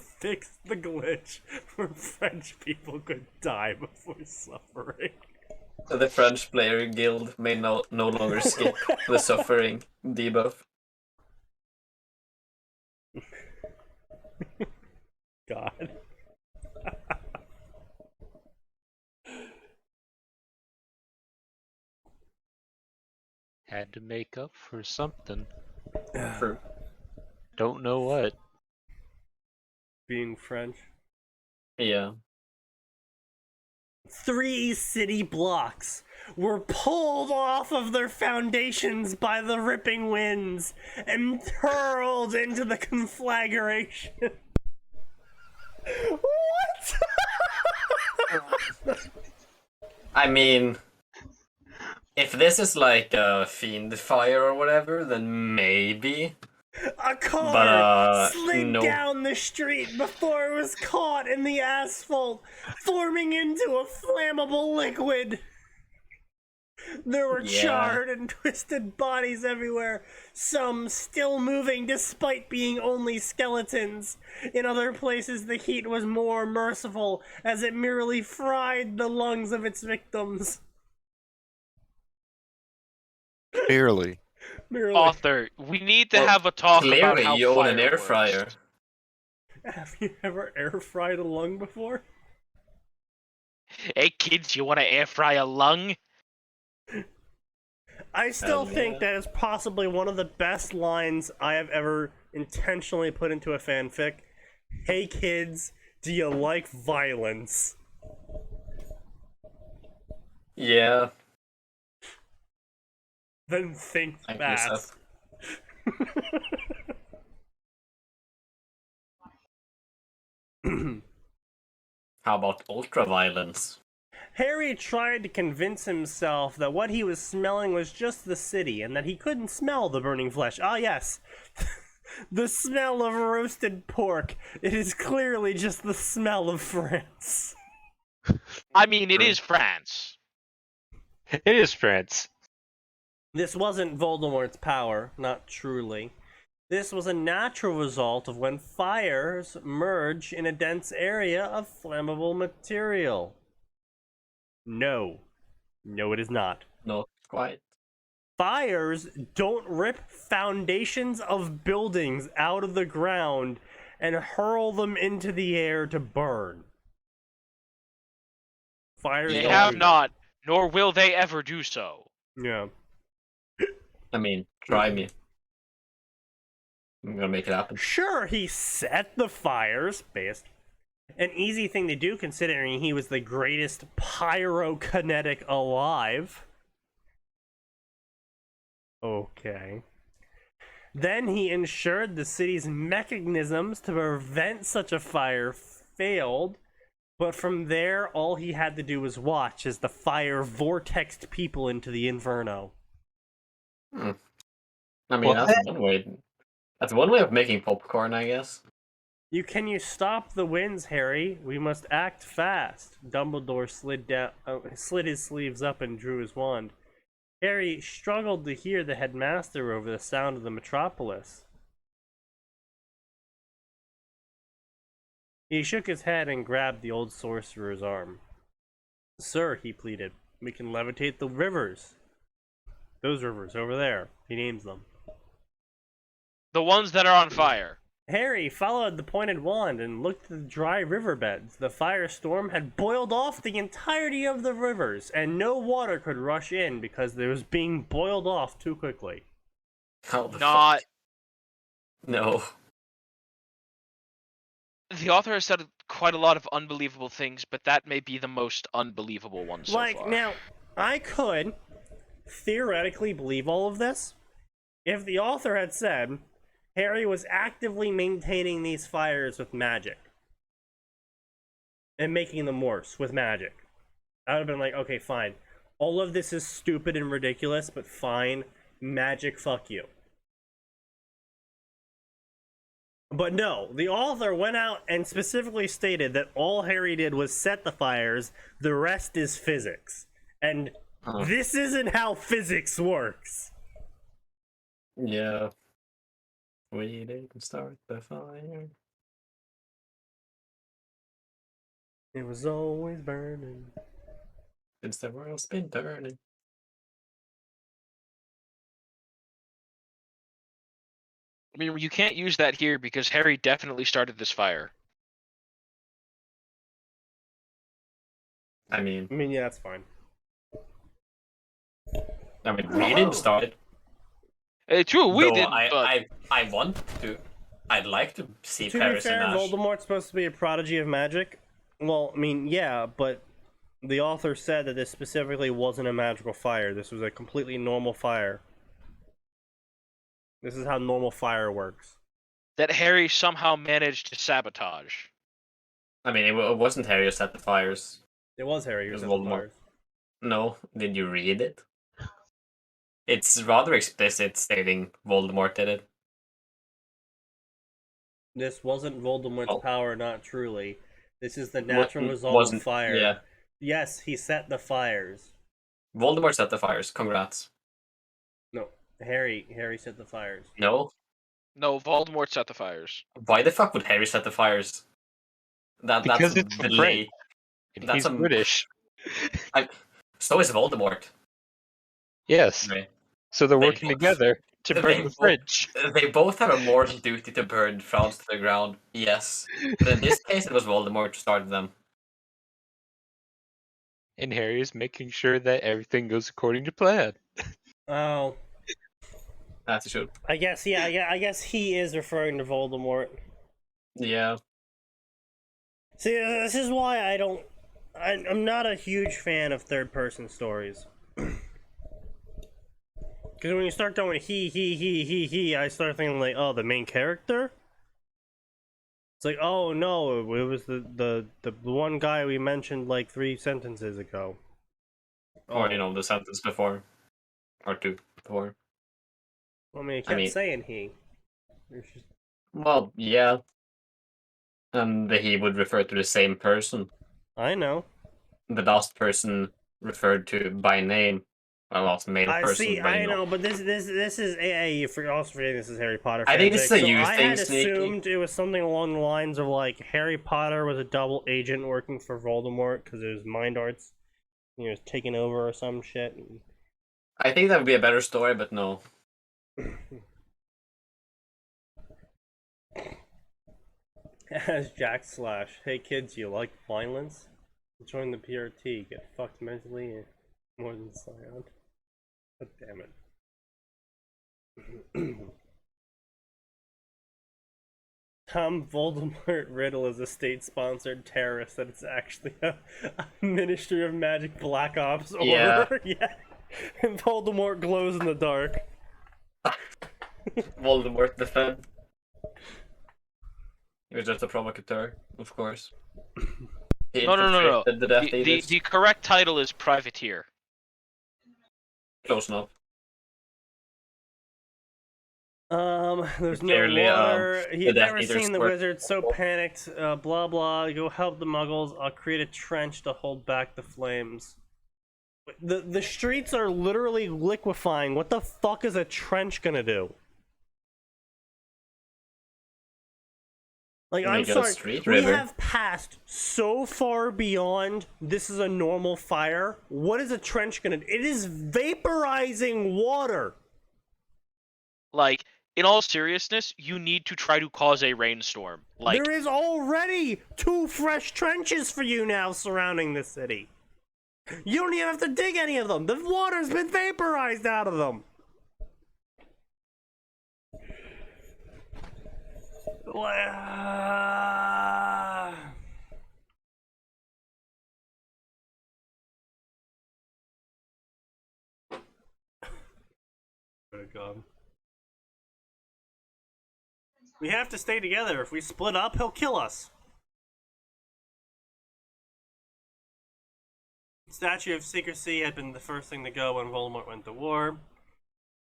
Fix the glitch where French people could die before suffering. So the French player guild may no longer skip the suffering debuff. God. Had to make up for something. True. Don't know what. Being French. Yeah. 3 city blocks were pulled off of their foundations by the ripping winds and hurled into the conflagration. What? I mean, if this is like a fiend fire or whatever, then maybe. A car But, slid no. down the street before it was caught in the asphalt, forming into a flammable liquid. There were Yeah. charred and twisted bodies everywhere, some still moving despite being only skeletons. In other places, the heat was more merciful, as it merely fried the lungs of its victims. Barely. Merely. Author, we need to Well, have a talk about Clearly, how you own an fire air works. fryer. Have you ever air fried a lung before? Hey kids, you want to air fry a lung? I still Hell think yeah. that is possibly one of the best lines I have ever intentionally put into a fanfic. Hey kids, do you like violence? Yeah, Then think I guess so. fast. How about ultra violence? Harry tried to convince himself that what he was smelling was just the city and that he couldn't smell the burning flesh. Ah, yes. The smell of roasted pork. It is clearly just the smell of France. I mean, it is France. It is France. This wasn't Voldemort's power, not truly. This was a natural result of when fires merge in a dense area of flammable material. No. No, it is not. Not quite. Fires don't rip foundations of buildings out of the ground and hurl them into the air to burn. Fires They don't have do that. not, nor will they ever do so. Yeah. I mean, try me. I'm gonna make it happen. Sure, he set the fires, based. An easy thing to do considering he was the greatest pyrokinetic alive. Okay. Then he ensured the city's mechanisms to prevent such a fire failed, but from there, all he had to do was watch as the fire vortexed people into the inferno. I mean, Well, that's one way. That's one way of making popcorn, I guess. Can you stop the winds, Harry? We must act fast. Dumbledore slid his sleeves up and drew his wand. Harry struggled to hear the headmaster over the sound of the metropolis. He shook his head and grabbed the old sorcerer's arm. Sir, he pleaded, we can levitate the rivers. Those rivers over there. He names them. The ones that are on fire. Harry followed the pointed wand and looked at the dry riverbeds. The firestorm had boiled off the entirety of the rivers, and no water could rush in because it was being boiled off too quickly. How the Not. fuck? No. The author has said quite a lot of unbelievable things, but that may be the most unbelievable one so far. Now, I could theoretically believe all of this if the author had said Harry was actively maintaining these fires with magic and making them worse with magic. I would have been like, okay, fine. All of this is stupid and ridiculous, but fine. Magic, fuck you. But no, the author went out and specifically stated that all Harry did was set the fires, the rest is physics. And this isn't how physics works. Yeah. We didn't start the fire. It was always burning. Since the world's been turning. I mean, you can't use that here because Harry definitely started this fire. I mean, Yeah, that's fine. we didn't start it. True, we Though didn't, but I want to. I'd like to see To be Paris fair, and Ash. Voldemort's supposed to be a prodigy of magic. Well, I mean, yeah, but the author said that this specifically wasn't a magical fire. This was a completely normal fire. This is how normal fire works. that Harry somehow managed to sabotage. I mean, it wasn't Harry who set the fires. It was Harry who It was set the Voldemort. fires. No, did you read it? It's rather explicit stating Voldemort did it. This wasn't Voldemort's Oh. power, not truly. This is the natural result Wasn't of fire. Yeah, Yes, he set the fires. Voldemort set the fires. Congrats. No, Harry set the fires. No, No, Voldemort set the fires. why the fuck would Harry set the fires? Because That's it's the French. late. And That's he's British. So is Voldemort. Yes. Right. So they're They working both- together to they burn the both- French. They both have a moral duty to burn France to the ground. Yes, but in this case, it was Voldemort who started them. And Harry is making sure that everything goes according to plan. Oh, As it should. I guess, yeah, I guess he is referring to Voldemort. Yeah. See, this is why I'm not a huge fan of third-person stories. Because when you start going he, I start thinking like, oh, the main character? It's like, oh no, it was the one guy we mentioned like 3 sentences ago. Or, the sentence before. Or 2 before. I mean, it kept saying he. It's just- Well, yeah. And he would refer to the same person. I know. The last person referred to by name. Well, last male I person. see. but, I know, but this is you also forgetting this is Harry Potter. I think this is a fanfic, you I thing, had Sneaky. assumed it was something along the lines of like Harry Potter was a double agent working for Voldemort because it was mind arts. He was taking over or some shit. I think that would be a better story, but no. As Jack Slash, hey kids, you like violence? Join the PRT. Get fucked mentally and more than Scion. God damn it. Tom Voldemort Riddle is a state-sponsored terrorist, that it's actually a Ministry of Magic Black Ops order. Yeah. Yeah. And Voldemort glows in the dark. Voldemort the Fed. He was just a provocateur, of course. He No. infiltrated the Death Eaters. The correct title is Privateer. Close enough. There's no Clearly, water. the He's Death never Eaters seen the were- wizard so panicked. Blah blah. Go help the Muggles. I'll create a trench to hold back the flames. The streets are literally liquefying. What the fuck is a trench gonna do? Like, I'm Make it a sorry, street we river. have passed so far beyond this is a normal fire. What is a trench gonna do? It is vaporizing water. Like, in all seriousness, you need to try to cause a rainstorm. Like, There is already 2 fresh trenches for you now surrounding the city. You don't even have to dig any of them. The water's been vaporized out of them. Good God. We have to stay together. If we split up, he'll kill us. Statue of Secrecy had been the first thing to go when Voldemort went to war.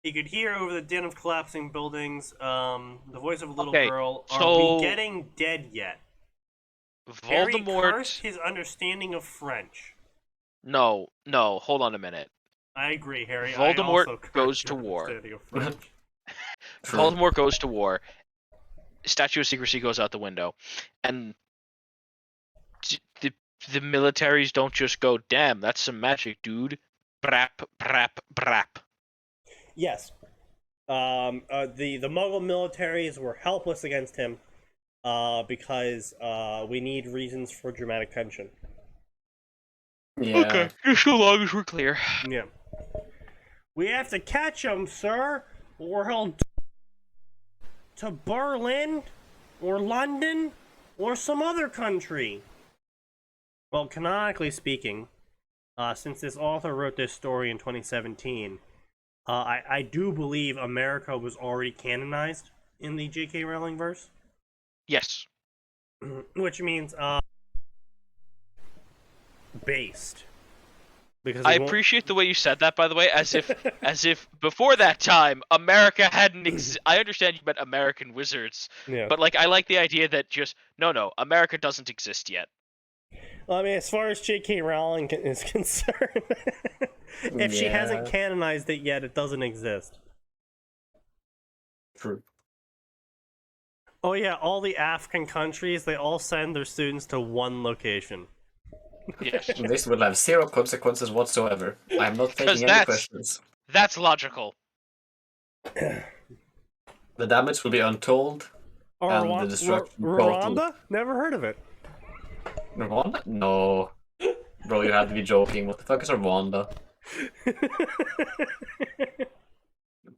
He could hear over the din of collapsing buildings the voice of a little Okay, girl. Are so- we getting dead yet? Harry Voldemort. cursed his understanding of French. No, hold on a minute. I agree, Harry. Voldemort I also cursed goes to your war. understanding of French. True. Voldemort goes to war. Statue of Secrecy goes out the window, and the militaries don't just go, "Damn, that's some magic, dude." Brap, brap, brap. Yes. The Muggle militaries were helpless against him because we need reasons for dramatic tension. Yeah. Okay, just so long as we're clear. Yeah. We have to catch him, sir, or he'll to Berlin, or London, or some other country. Well, canonically speaking, since this author wrote this story in 2017, I do believe America was already canonized in the J.K. Rowling verse. Yes. Which means, based. Because I appreciate the way you said that, by the way, as if before that time America hadn't. I understand you meant American wizards, Yeah. but like I like the idea that just no, America doesn't exist yet. Well, I mean, as far as J.K. Rowling is concerned, if she hasn't Yeah. canonized it yet, it doesn't exist. True. Oh yeah, all the African countries, they all send their students to one location. Yes, This will have zero consequences whatsoever. I'm not 'Cause taking any that's- questions. that's logical. The damage will be untold. Or And the destruction total. Rwanda? Never heard of it. Rwanda? No. Bro, you have to be joking. What the fuck is Rwanda?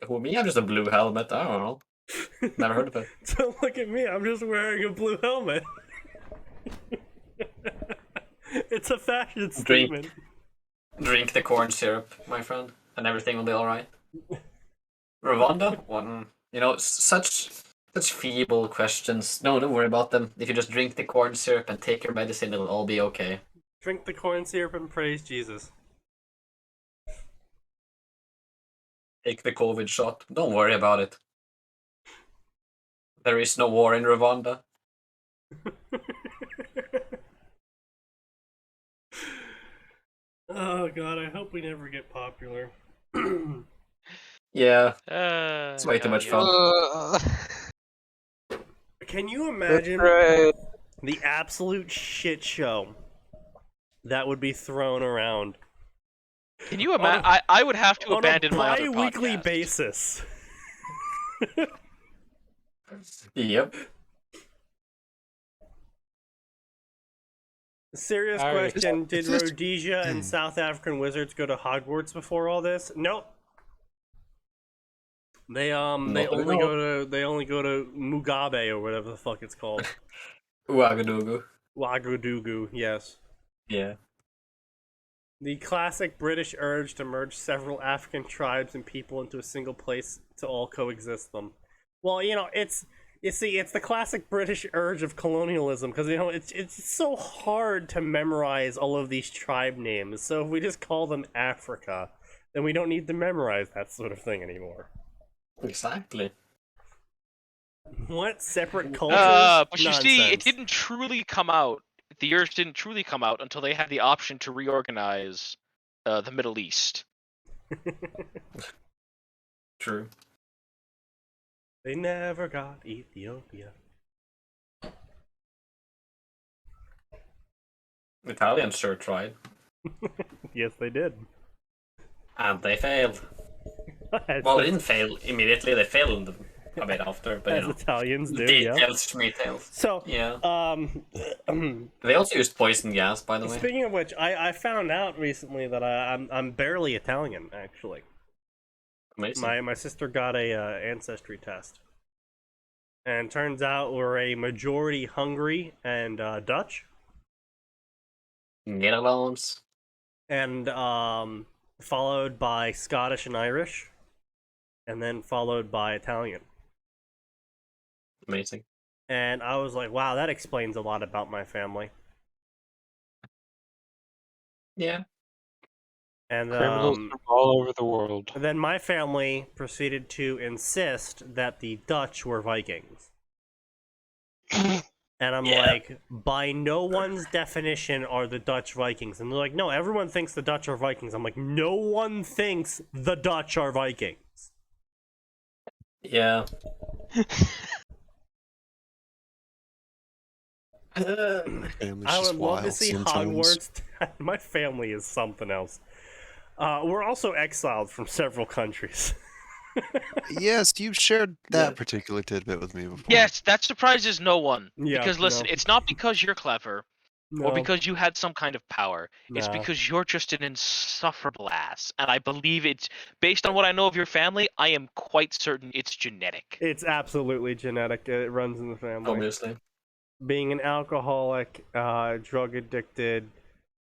Who, me? I'm just a blue helmet. I don't know. Never heard of it. Don't look at me, I'm just wearing a blue helmet. It's a fashion statement. Drink the corn syrup, my friend, and everything will be alright. Rwanda? Well, you know, such feeble questions. No, don't worry about them. If you just drink the corn syrup and take your medicine, it'll all be okay. Drink the corn syrup and praise Jesus. Take the COVID shot. Don't worry about it. There is no war in Rwanda. Oh god, I hope we never get popular. Yeah, It's way too much fun. Can you imagine Right. the absolute shit show that would be thrown around Can you imagine? I would have to on a abandon my other bi-weekly podcast. basis? Yep. Serious Alright. question: Did It's just- Rhodesia and South African wizards go to Hogwarts before all this? Nope. They only go to Mugabe or whatever the fuck it's called. Ouagadougou. Ouagadougou, yes. Yeah. The classic British urge to merge several African tribes and people into a single place to all coexist them. Well, you know, it's the classic British urge of colonialism because, you know, it's so hard to memorize all of these tribe names. So if we just call them Africa, then we don't need to memorize that sort of thing anymore. Exactly. What? Separate cultures? But you see, it Nonsense. didn't truly come out. The urge didn't truly come out until they had the option to reorganize the Middle East. True. They never got Ethiopia. Italians sure tried. Yes, they did. And they failed. As, Well, they didn't fail immediately, they failed a bit after, but as you know. Italians do, yeah. Details, schmeetails. So, Yeah. They also used poison gas, by the way. speaking of which, I found out recently that I'm barely Italian, actually. Amazing. My sister got a ancestry test, and turns out we're a majority Hungary and Dutch, Netherlands. and followed by Scottish and Irish, and then followed by Italian. Amazing. And I was like, wow, that explains a lot about my family. Yeah. And Criminals from all over the world. then my family proceeded to insist that the Dutch were Vikings. And I'm Yeah. like, by no one's definition are the Dutch Vikings. And they're like, no, everyone thinks the Dutch are Vikings. I'm like, no one thinks the Dutch are Vikings. Yeah. Family's I just would love to wild see sometimes. Hogwarts. My family is something else. We're also exiled from several countries. Yes, you've shared Yeah. that particular tidbit with me before. Yes, that surprises no one. Yeah, Because listen, no. it's not because you're clever No, or because you had some kind of power. It's nah. because you're just an insufferable ass. And I believe it's based on what I know of your family, I am quite certain it's genetic. It's absolutely genetic. It runs in the family. Obviously. Being an alcoholic, drug addicted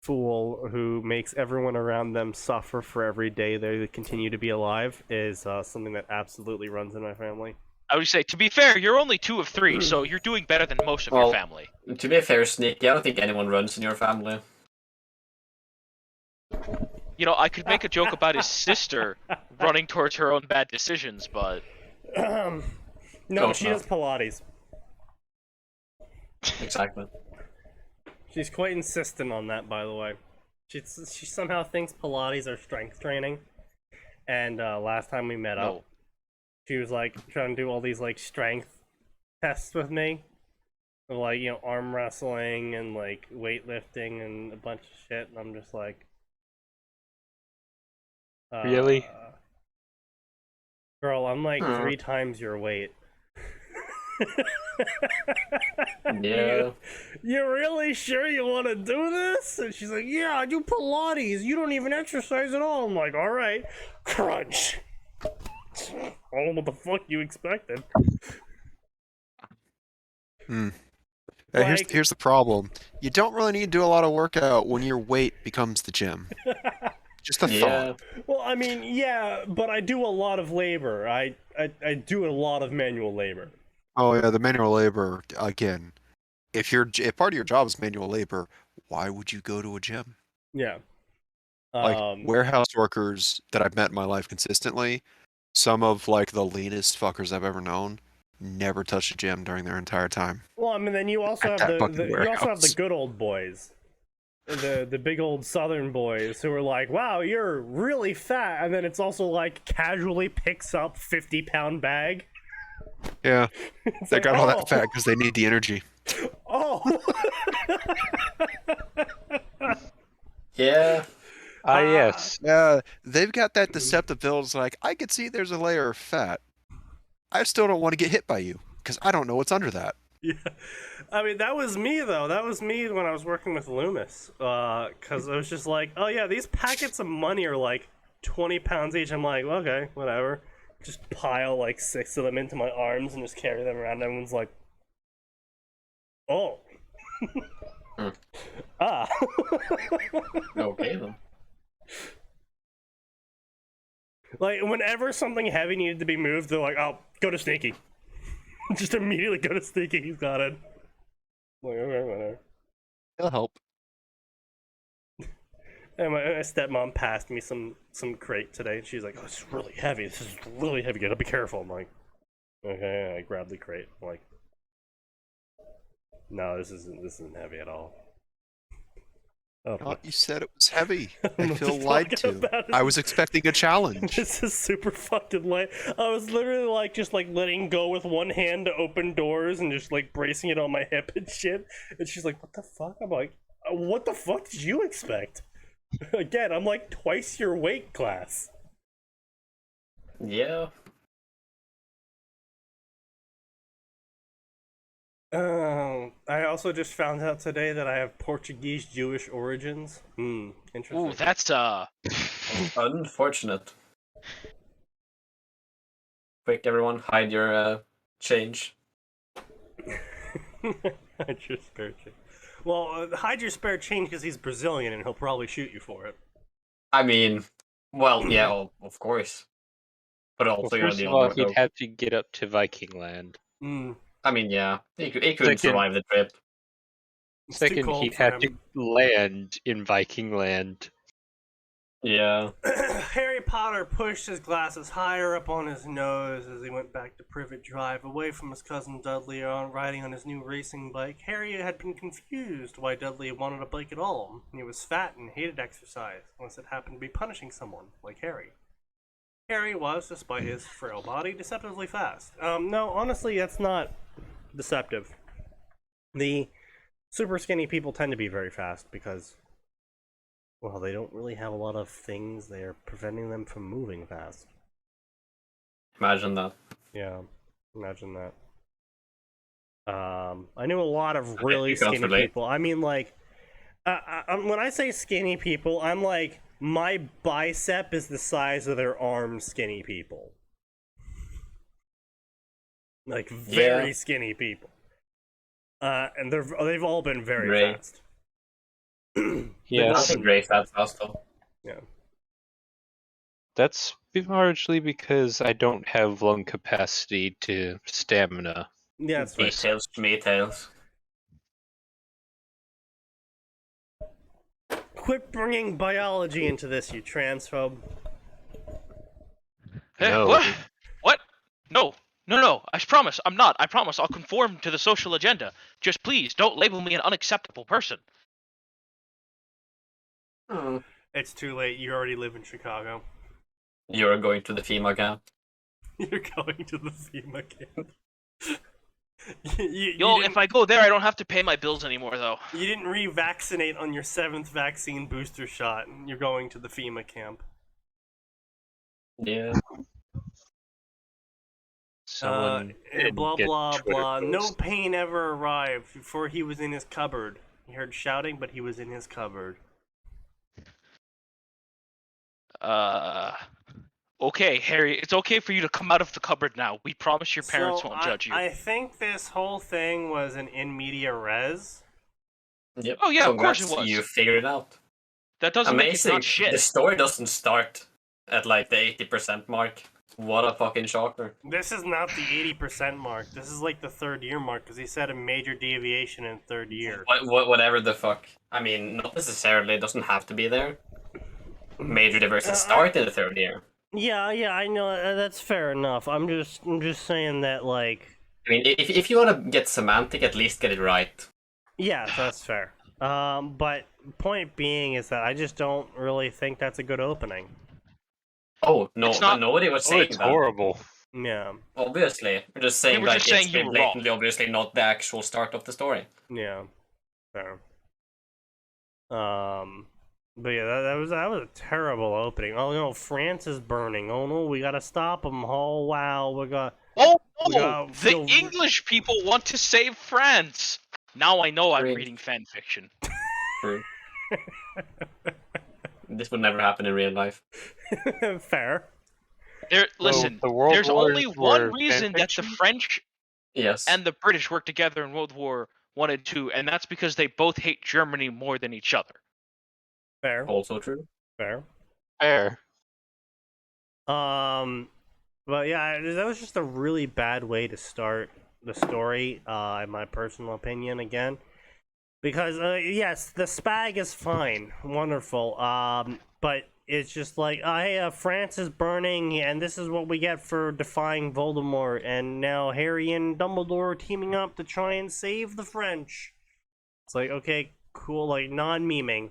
fool who makes everyone around them suffer for every day they continue to be alive is something that absolutely runs in my family. I would say, to be fair, you're only 2 of 3, so you're doing better than most of your Well, family. To be fair, Sneaky, I don't think anyone runs in your family. You know, I could make a joke about his sister running towards her own bad decisions, but No, Close she enough. does Pilates. Exactly. She's quite insistent on that, by the way. She somehow thinks Pilates are strength training. And last time we met no. up, she was like trying to do all these like strength tests with me, of, like, you know, arm wrestling and like weightlifting and a bunch of shit. And I'm just like, Really? girl, I'm like Hmm. 3 times your weight. Yeah. You really sure you want to do this? And she's like, yeah, I do Pilates. You don't even exercise at all. I'm like, all right, crunch. I don't know what the fuck you expected. Like- Here's the problem. You don't really need to do a lot of workout when your weight becomes the gym. Just a Yeah. thought. Well, I mean, yeah, but I do a lot of labor. I do a lot of manual labor. Oh yeah, the manual labor again. If part of your job is manual labor, why would you go to a gym? Yeah. Like warehouse workers that I've met in my life consistently, some of like the leanest fuckers I've ever known, never touched a gym during their entire time. well, I mean, then you also At have that fucking you also have the warehouse. good old boys. The big old southern boys who are like, wow, you're really fat, and then it's also like casually picks up 50-pound bag. Yeah, It's they like, got all oh, that fat because they need the energy. oh. Yeah. Ah, yes. Yeah, they've got that deceptive build. It's like I could see there's a layer of fat. I still don't want to get hit by you because I don't know what's under that. Yeah, I mean, that was me though. That was me when I was working with Loomis. Because I was just like, oh yeah, these packets of money are like 20 pounds each. I'm like, okay, whatever. Just pile like 6 of them into my arms and just carry them around. Everyone's like, oh. Hmm. Ah. Okay then. Like, whenever something heavy needed to be moved, they're like, oh, go to Sneaky. Just immediately go to Sneaky, he's got it. I'm like, okay, whatever. It'll help. And my stepmom passed me some crate today, and she's like, oh, this is really heavy. This is really heavy. You gotta be careful. I'm like, okay. I grabbed the crate. I'm like, no, this isn't heavy at all. Oh, Thought you said it was heavy. I I'm feel just lied talking to. about it. I was expecting a challenge. This is super fucking late. I was literally like just like letting go with one hand to open doors and just like bracing it on my hip and shit. And she's like, "What the fuck?" I'm like, "What the fuck did you expect?" Again, I'm like twice your weight class. Yeah. I also just found out today that I have Portuguese Jewish origins. Interesting. Ooh, that's Unfortunate. Quick, everyone, hide your change. Hide your spare change. Well, hide your spare change because he's Brazilian and he'll probably shoot you for it. I mean, well, yeah, of course. But Well, also, you're first the of all, only one. he'd have to get up to Viking Land. I mean, yeah, he couldn't Second- survive the trip. It's too Second, cold he'd for have to him. land in Viking Land. Yeah. Harry Potter pushed his glasses higher up on his nose as he went back to Privet Drive, away from his cousin Dudley, riding on his new racing bike. Harry had been confused why Dudley wanted a bike at all. He was fat and hated exercise, unless it happened to be punishing someone, like Harry. Harry was, despite his frail body, deceptively fast. No, honestly, that's not deceptive. The super skinny people tend to be very fast because, well, they don't really have a lot of things that are preventing them from moving fast. Imagine that. Yeah, imagine that. I knew a lot of Okay, really you can't skinny relate. people. I mean, like, when I say skinny people, I'm like, my bicep is the size of their arm skinny people. Like, very Yeah. skinny people. And they've all been very Gray. fast. They've Yes. all I think been- Gray's that fast though. Yeah. That's largely because I don't have lung capacity to stamina. Yeah, that's right. Details, details. Quit bringing biology into this, you transphobe. Hey, No. what? What? No. No. I promise. I'm not. I promise. I'll conform to the social agenda. Just please don't label me an unacceptable person. Hmm. It's too late. You already live in Chicago. You're going to the FEMA camp. You're going to the FEMA camp. you Yo, didn't- if I go there, I don't have to pay my bills anymore, though. You didn't revaccinate on your 7th vaccine booster shot. You're going to the FEMA camp. Yeah. Someone did blah get blah Twitter blah. No post. pain ever arrived before he was in his cupboard. He heard shouting, but he was in his cupboard. Okay, Harry, it's okay for you to come out of the cupboard now. We promise your parents So won't judge you. I think this whole thing was an in media res. Yep. Oh, yeah, of course it Congrats, was. You figured it out. That doesn't make it Amazing. not shit. The story doesn't start at like the 80% mark. What a fucking shocker. This is not the 80% mark. This is like the 3rd year mark because he said a major deviation in 3rd year. Whatever the fuck. I mean, not necessarily. It doesn't have to be there. Major diversions start in the 3rd year. Yeah, I know that's fair enough. I'm just saying that, like, I mean, if you want to get semantic, at least get it right. yeah, that's fair. But point being is that I just don't really think that's a good opening. Oh, no, It's not- nobody was Oh, saying it's that. horrible. Yeah, Obviously. We're just saying were like just saying it's you were blatantly obviously not the actual start of the story. yeah, fair. But yeah, that was a terrible opening. Oh no, France is burning. Oh no, we gotta stop them. Oh wow, we got. Oh, Yeah, the feel- English people want to save France! Now I know I'm Great. reading fanfiction. True. This would never happen in real life. Fair. Listen, the World there's Wars only one were reason that the fanfiction? French Yes. and the British worked together in World War I and II, and that's because they both hate Germany more than each other. Fair. Also true. Fair. Fair. But yeah, that was just a really bad way to start the story, in my personal opinion, again. Because, yes, the spag is fine. Wonderful. But it's just like, hey, France is burning, and this is what we get for defying Voldemort, and now Harry and Dumbledore are teaming up to try and save the French. It's like, okay, cool, like, non-memeing.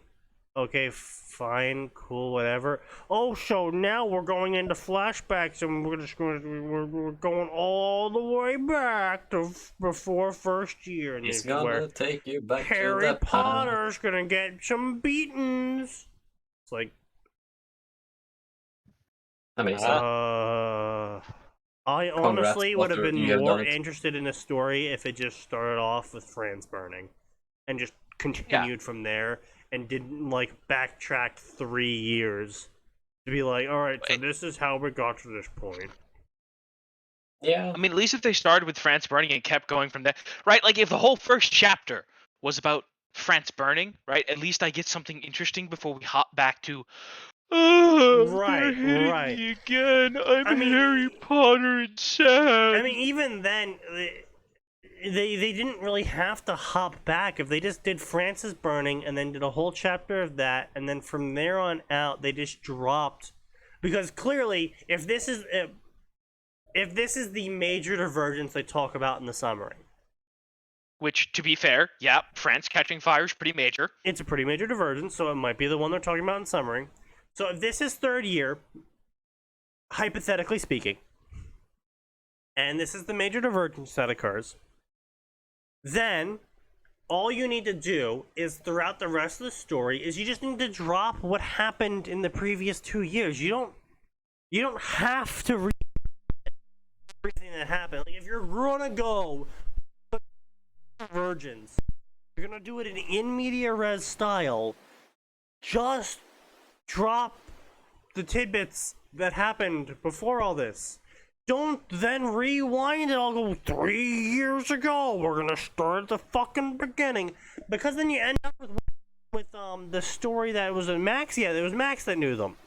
Okay, fine, cool, whatever. Oh, so now we're going into flashbacks, and we're going all the way back to before 1st year. And He's this is where gonna take you back Harry to the past. Potter's gonna get some beatings. It's like, Amazing. I honestly would have Potter, been you have more done it. interested in the story if it just started off with France burning, and just continued from there, and didn't like backtrack 3 years to be like, all right, so this is how we got to this point. Yeah. I mean, at least if they started with France burning and kept going from there, right? Like, if the whole first chapter was about France burning, right? At least I get something interesting before we hop back to, oh, Right, they're hitting right. me again. I'm I mean- Harry Potter and sad. I mean, even then, they didn't really have to hop back. If they just did Francis burning and then did a whole chapter of that, and then from there on out they just dropped, because clearly if this is the major divergence they talk about in the summary, Which, to be fair, yeah, France catching fire is pretty major. it's a pretty major divergence, so it might be the one they're talking about in summary. So if this is 3rd year, hypothetically speaking, and this is the major divergence that occurs, then all you need to do is throughout the rest of the story is you just need to drop what happened in the previous 2 years. You don't have to read everything that happened. Like, if you're gonna go divergence, you're gonna do it in media res style, just drop the tidbits that happened before all this. Don't then rewind it all, go 3 years ago, we're gonna start at the fucking beginning. Because then you end up with the story that was Max. Yeah, it was Max that knew them.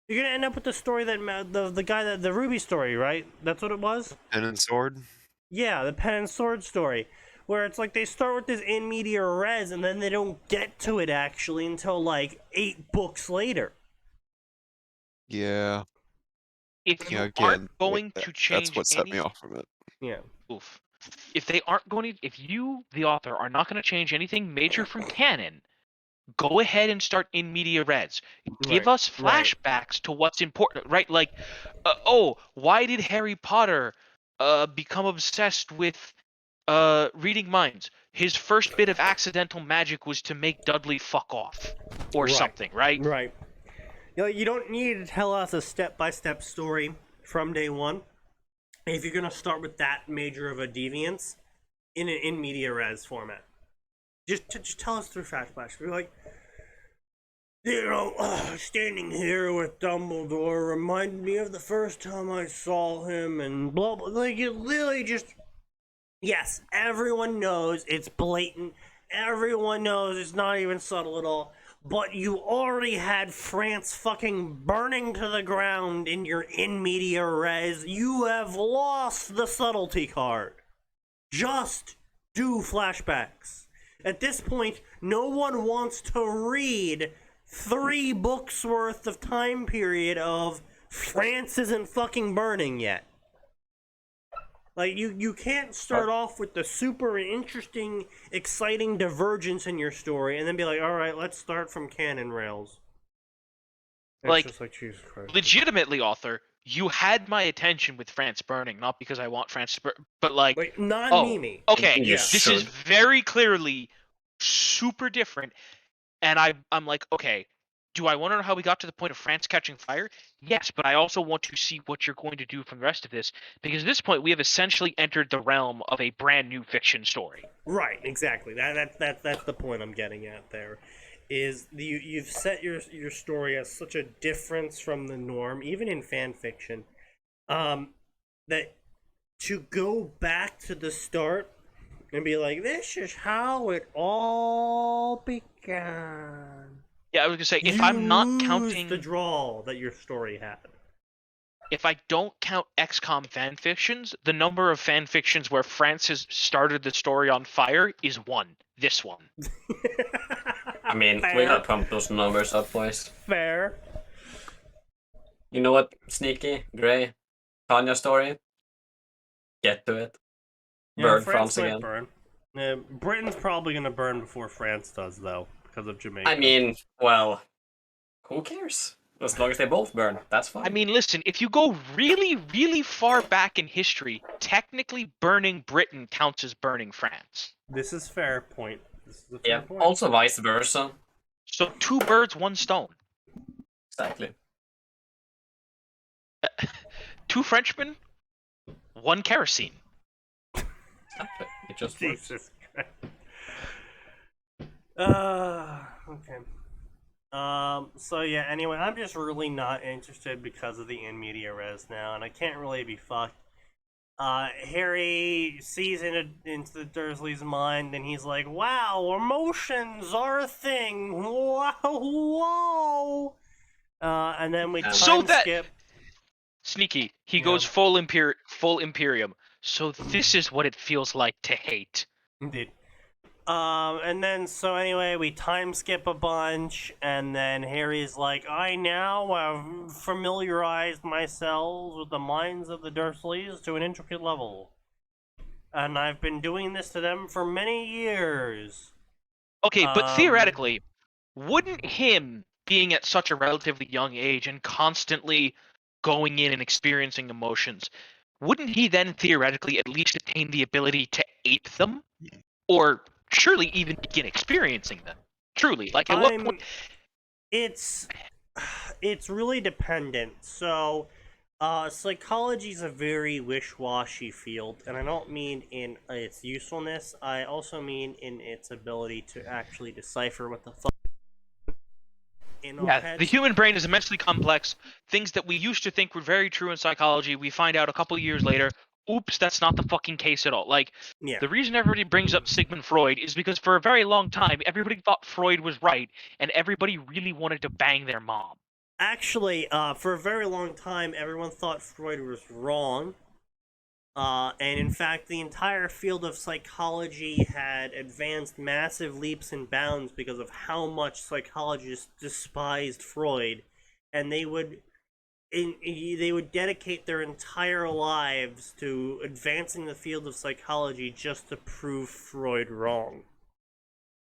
You're gonna end up with the story that the guy that the Ruby story, right? That's what it was? Pen and sword. Yeah, the pen and sword story. Where it's like they start with this in media res and then they don't get to it actually until like 8 books later. Yeah. If you Yeah, aren't again, going to change that's what set me any- off from it. Yeah. Oof. If they aren't going to, if you, the author, are not going to change anything major from canon, go ahead and start in media res. Give Right, us right. flashbacks to what's important, right? Like, why did Harry Potter become obsessed with reading minds? His first bit of accidental magic was to make Dudley fuck off, or Right. something, right? Right. You don't need to tell us a step-by-step story from day one. If you're gonna start with that major of a deviance in an in media res format, just tell us through flashbacks. We're like, standing here with Dumbledore reminded me of the first time I saw him, and blah blah. Like, you literally just, yes, everyone knows it's blatant. Everyone knows it's not even subtle at all. But you already had France fucking burning to the ground in your in media res. You have lost the subtlety card. Just do flashbacks. At this point, no one wants to read 3 books worth of time period of France isn't fucking burning yet. Like, you can't start off with the super interesting, exciting divergence in your story and then be like, alright, let's start from canon rails. It's Like, just like, Jesus Christ. Legitimately, author, you had my attention with France burning, not because I want France to burn, but like, Like, non-Mimi. okay, You this is should. very clearly super different, and I'm like, okay, do I want to know how we got to the point of France catching fire? Yes, but I also want to see what you're going to do from the rest of this, because at this point we have essentially entered the realm of a brand new fiction story. Right, exactly. That's the point I'm getting at there. Is you've set your story as such a difference from the norm, even in fan fiction, that to go back to the start and be like, this is how it all began. Yeah, I was gonna say, if You I'm not lose counting the drawl that your story had. if I don't count XCOM fan fictions, the number of fan fictions where France has started the story on fire is 1. This one. I mean, Fair. we gotta pump those numbers up, boys. Fair. You know what, Sneaky, Gray, Tanya story? Get to it. Burn France might again. burn. Britain's probably gonna burn before France does, though, because of Jamaica. I mean, well, who cares? As long as they both burn, that's fine. I mean, listen, if you go really, really far back in history, technically burning Britain counts as burning France. This is fair point. This is a fair yeah. point. Also, vice versa. So 2 birds, 1 stone. Exactly. 2 Frenchmen, 1 kerosene. Exactly. It just works. Jesus Christ. Okay. So yeah, anyway, I'm just really not interested because of the in media res now, and I can't really be fucked. Harry sees into the Dursleys' mind, and he's like, wow, emotions are a thing. Wow, whoa. And then we time So that- skip. Sneaky, he Yeah. goes full Imperium. So this is what it feels like to hate. Indeed. And then, so anyway, we time skip a bunch, and then Harry's like, I now have familiarized myself with the minds of the Dursleys to an intricate level. And I've been doing this to them for many years. Okay, but Um, theoretically, wouldn't him being at such a relatively young age and constantly going in and experiencing emotions, wouldn't he then theoretically at least attain the ability to ape them? Or surely even begin experiencing them? Truly, like at what point? It's really dependent. So, psychology is a very wish-washy field, and I don't mean in its usefulness. I also mean in its ability to actually decipher what the fuck in our heads. The human brain is immensely complex. Things that we used to think were very true in psychology, we find out a couple years later, oops, that's not the fucking case at all. Like, Yeah. the reason everybody brings up Sigmund Freud is because for a very long time, everybody thought Freud was right, and everybody really wanted to bang their mom. Actually, for a very long time, everyone thought Freud was wrong. And in fact, the entire field of psychology had advanced massive leaps and bounds because of how much psychologists despised Freud, and they would dedicate their entire lives to advancing the field of psychology just to prove Freud wrong.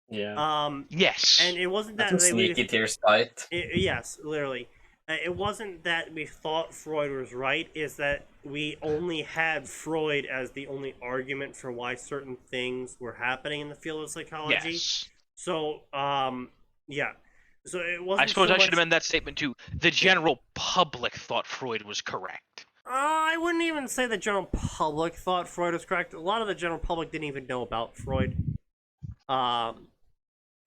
Yeah. Yes. And it wasn't that That's a sneaky tier spite. yes, literally. It wasn't that we thought Freud was right, is that we only had Freud as the only argument for why certain things were happening in the field of psychology. Yes. So, yeah. So it wasn't I suppose so I should much... amend that statement too. The general public thought Freud was correct. I wouldn't even say the general public thought Freud was correct. A lot of the general public didn't even know about Freud.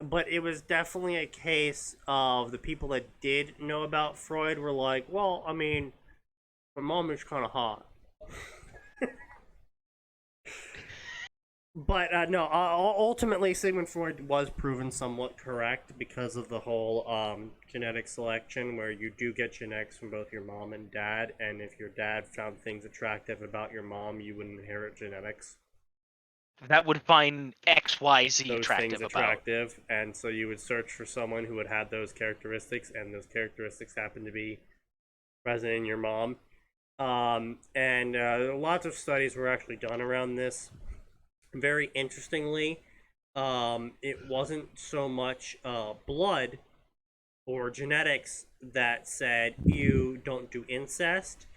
But it was definitely a case of the people that did know about Freud were like, well, I mean, my mom is kind of hot. But no, ultimately Sigmund Freud was proven somewhat correct because of the whole genetic selection, where you do get genetics from both your mom and dad, and if your dad found things attractive about your mom, you would inherit genetics. That would find XYZ Those attractive things attractive, and so you would search for someone who would have those characteristics, and those characteristics happen to be present in your mom. And lots of studies were actually done around this. Very interestingly, it wasn't so much blood or genetics that said you don't do incest.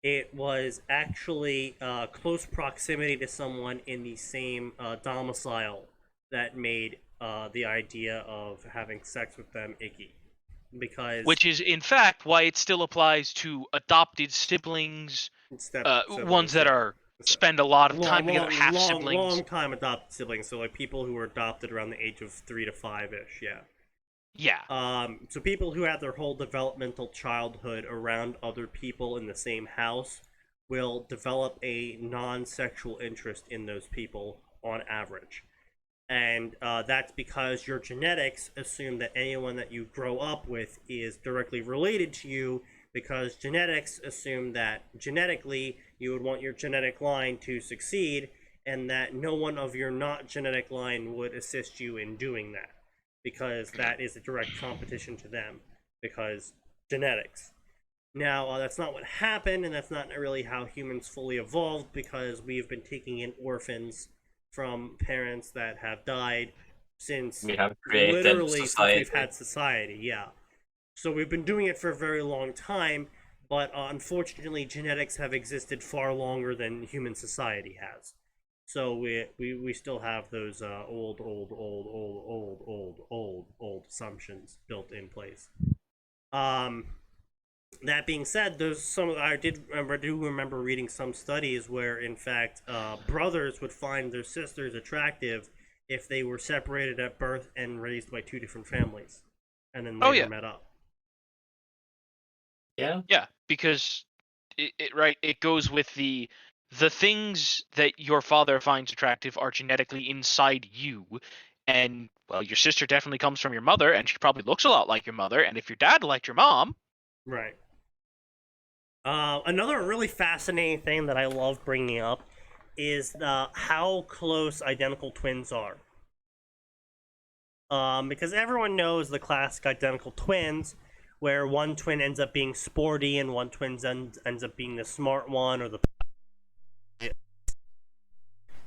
It was actually close proximity to someone in the same domicile that made the idea of having sex with them icky. Because Which is, in fact, why it still applies to adopted siblings, ones that are spend a lot of time together, half siblings. Long time adopted siblings, so like people who were adopted around the age of 3 to 5-ish, yeah. Yeah. So people who have their whole developmental childhood around other people in the same house will develop a non-sexual interest in those people on average. And that's because your genetics assume that anyone that you grow up with is directly related to you, because genetics assume that genetically you would want your genetic line to succeed, and that no one of your not genetic line would assist you in doing that, because that is a direct competition to them, because genetics. Now, that's not what happened, and that's not really how humans fully evolved, because we've been taking in orphans from parents that have died since We have created literally society. since we've had society, yeah. So we've been doing it for a very long time, but unfortunately genetics have existed far longer than human society has. So we still have those old assumptions built in place. That being said, I do remember reading some studies where, in fact, brothers would find their sisters attractive if they were separated at birth and raised by two different families, and then later met up. Yeah. Yeah, because it goes with the things that your father finds attractive are genetically inside you, and well, your sister definitely comes from your mother, and she probably looks a lot like your mother, and if your dad liked your mom, right. Another really fascinating thing that I love bringing up is how close identical twins are. Because everyone knows the classic identical twins, where one twin ends up being sporty and one twin ends up being the smart one, or the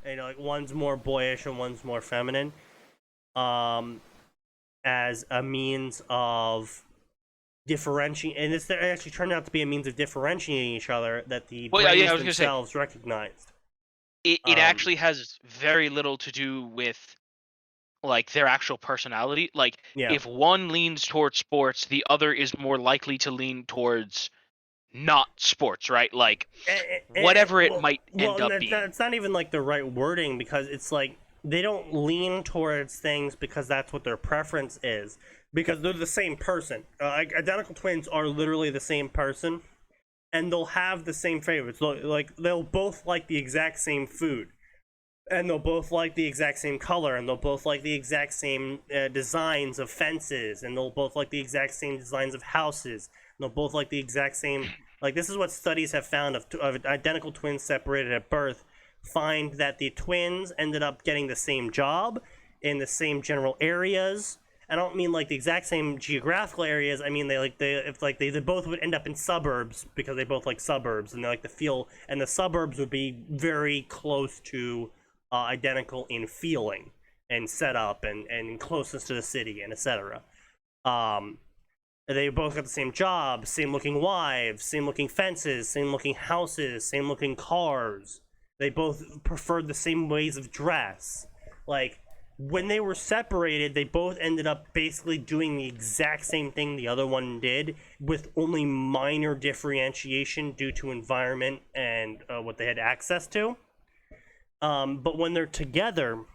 like one's more boyish and one's more feminine. As a means of differentiate, and this actually turned out to be a means of differentiating each other that the Well, yeah, brains I was gonna say, themselves recognized. it actually has very little to do with like their actual personality. Like Yeah. if one leans towards sports, the other is more likely to lean towards not sports, right? Like whatever it might end up being. It's not even like the right wording, because it's like they don't lean towards things because that's what their preference is, because they're the same person. Identical twins are literally the same person, and they'll have the same favorites. Like they'll both like the exact same food, and they'll both like the exact same color, and they'll both like the exact same designs of fences, and they'll both like the exact same designs of houses, and they'll both like the exact same. Like, this is what studies have found of identical twins separated at birth, find that the twins ended up getting the same job in the same general areas. I don't mean like the exact same geographical areas. I mean they both would end up in suburbs because they both like suburbs, and they like the feel, and the suburbs would be very close to identical in feeling and setup and closeness to the city and etc. They both got the same job, same looking wives, same looking fences, same looking houses, same looking cars. They both preferred the same ways of dress. Like, when they were separated, they both ended up basically doing the exact same thing the other one did, with only minor differentiation due to environment and what they had access to. But when they're together,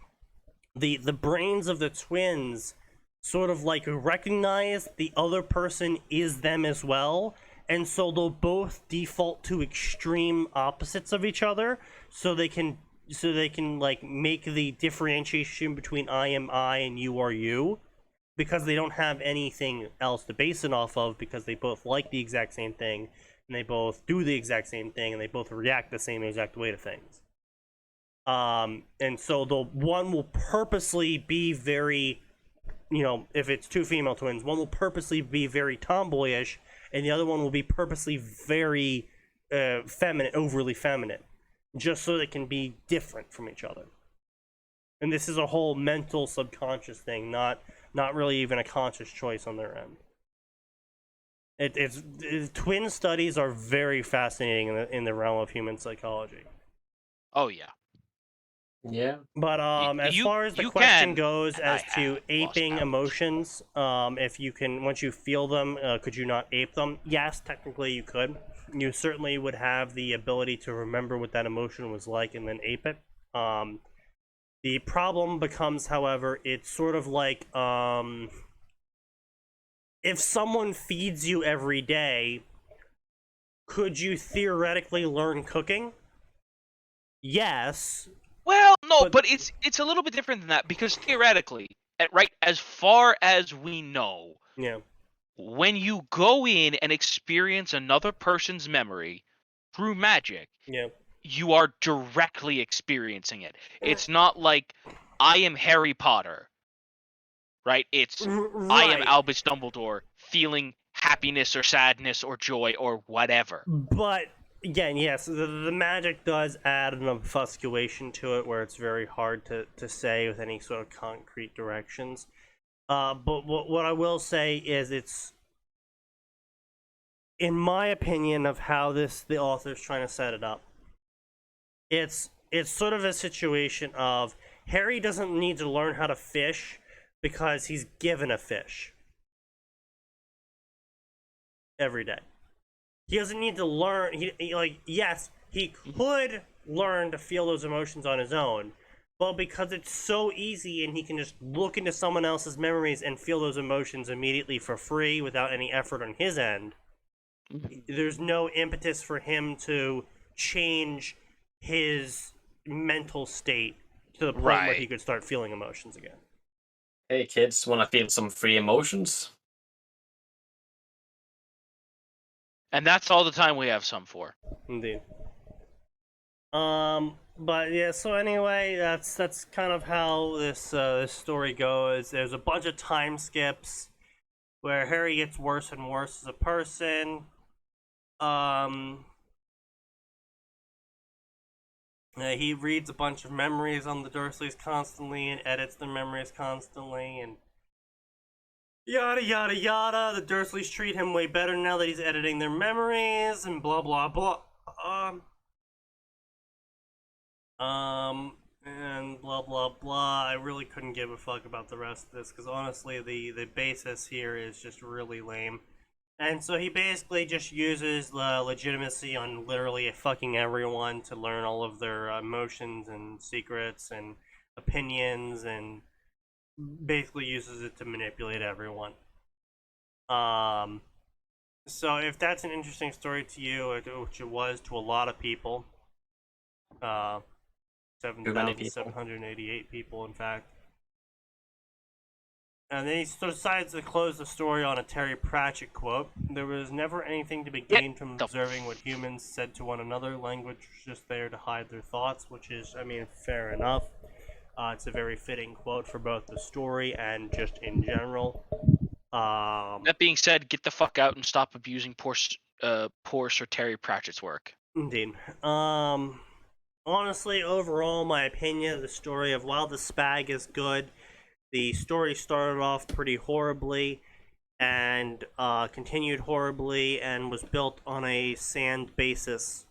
the brains of the twins sort of like recognize the other person is them as well, and so they'll both default to extreme opposites of each other, so they can like make the differentiation between I am I and you are you, because they don't have anything else to base it off of, because they both like the exact same thing, and they both do the exact same thing, and they both react the same exact way to things. And so the one will purposely be very, if it's two female twins, one will purposely be very tomboyish, and the other one will be purposely very feminine, overly feminine, just so they can be different from each other. And this is a whole mental subconscious thing, not really even a conscious choice on their end. Twin studies are very fascinating in the realm of human psychology. Oh yeah. Yeah. But as far as the question goes as to aping count. emotions, if you can, once you feel them, could you not ape them? Yes, technically you could. You certainly would have the ability to remember what that emotion was like and then ape it. The problem becomes, however, it's sort of like if someone feeds you every day, could you theoretically learn cooking? Yes. Well, no, but it's a little bit different than that, because theoretically, right, as far as we know, Yeah. when you go in and experience another person's memory through magic, Yeah. you are directly experiencing it. It's not like I am Harry Potter, right? It's I am Albus Dumbledore feeling happiness or sadness or joy or whatever. But again, yes, the magic does add an obfuscation to it, where it's very hard to say with any sort of concrete directions. But what I will say is, it's, in my opinion of how the author's trying to set it up, it's sort of a situation of Harry doesn't need to learn how to fish because he's given a fish every day. He doesn't need to learn. Yes, he could learn to feel those emotions on his own, but because it's so easy and he can just look into someone else's memories and feel those emotions immediately for free without any effort on his end, there's no impetus for him to change his mental state to the point where he could start feeling emotions again. Hey kids, want to feel some free emotions? And that's all the time we have some for. Indeed. But yeah, so anyway, that's kind of how this story goes. There's a bunch of time skips where Harry gets worse and worse as a person. He reads a bunch of memories on the Dursleys constantly and edits their memories constantly, and Yada yada yada. The Dursleys treat him way better now that he's editing their memories and blah blah blah. And blah blah blah. I really couldn't give a fuck about the rest of this because honestly, the basis here is just really lame. And so he basically just uses the legitimacy on literally fucking everyone to learn all of their emotions and secrets and opinions, and basically uses it to manipulate everyone. So if that's an interesting story to you, which it was to a lot of people, 7,788 people, in fact. And then he decides to close the story on a Terry Pratchett quote. There was never anything to be gained from observing what humans said to one another. Language was just there to hide their thoughts, which is, I mean, fair enough. It's a very fitting quote for both the story and just in general. That being said, get the fuck out and stop abusing poor Sir Terry Pratchett's work. Indeed. Honestly, overall, my opinion of the story of While the Spag is good. The story started off pretty horribly and continued horribly and was built on a sand basis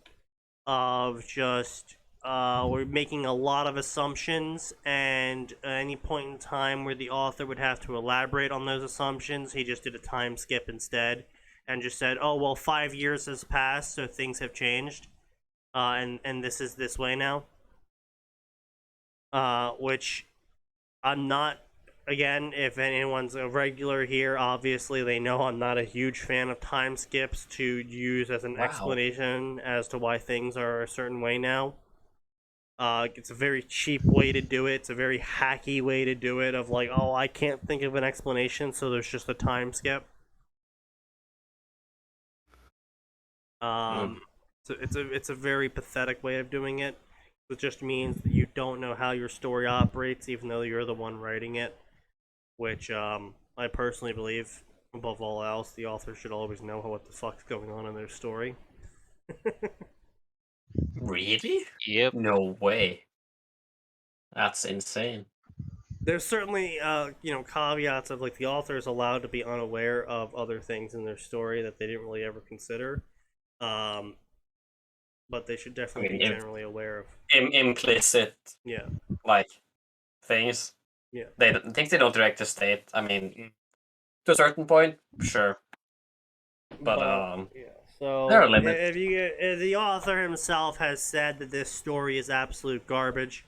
of just we're making a lot of assumptions, and at any point in time where the author would have to elaborate on those assumptions, he just did a time skip instead and just said, oh, well, 5 years has passed, so things have changed, and this is this way now. Which I'm not. Again, if anyone's a regular here, obviously they know I'm not a huge fan of time skips to use as an explanation as to why things are a certain way now. It's a very cheap way to do it. It's a very hacky way to do it of like, oh, I can't think of an explanation, so there's just a time skip. So it's a very pathetic way of doing it. It just means that you don't know how your story operates, even though you're the one writing it. Which I personally believe, above all else, the author should always know what the fuck's going on in their story. Really? Yep. No way. That's insane. There's certainly, caveats of like the author is allowed to be unaware of other things in their story that they didn't really ever consider. But they should definitely be generally aware of implicit, like things. Yeah. Things they don't directly state. I mean, to a certain point, sure. But So there are limits. If the author himself has said that this story is absolute garbage,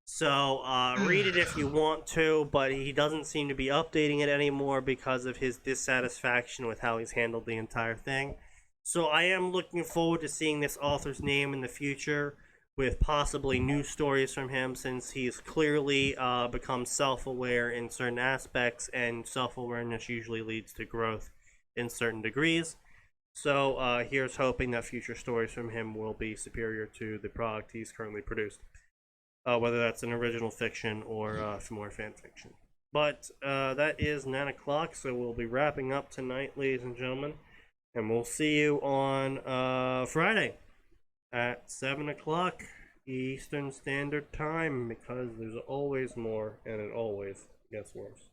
so read it if you want to, but he doesn't seem to be updating it anymore because of his dissatisfaction with how he's handled the entire thing. So I am looking forward to seeing this author's name in the future, with possibly new stories from him, since he's clearly become self-aware in certain aspects, and self-awareness usually leads to growth in certain degrees. So here's hoping that future stories from him will be superior to the product he's currently produced, whether that's an original fiction or more fan fiction. But that is 9 o'clock, so we'll be wrapping up tonight, ladies and gentlemen, and we'll see you on Friday at 7 o'clock Eastern Standard Time, because there's always more and it always gets worse.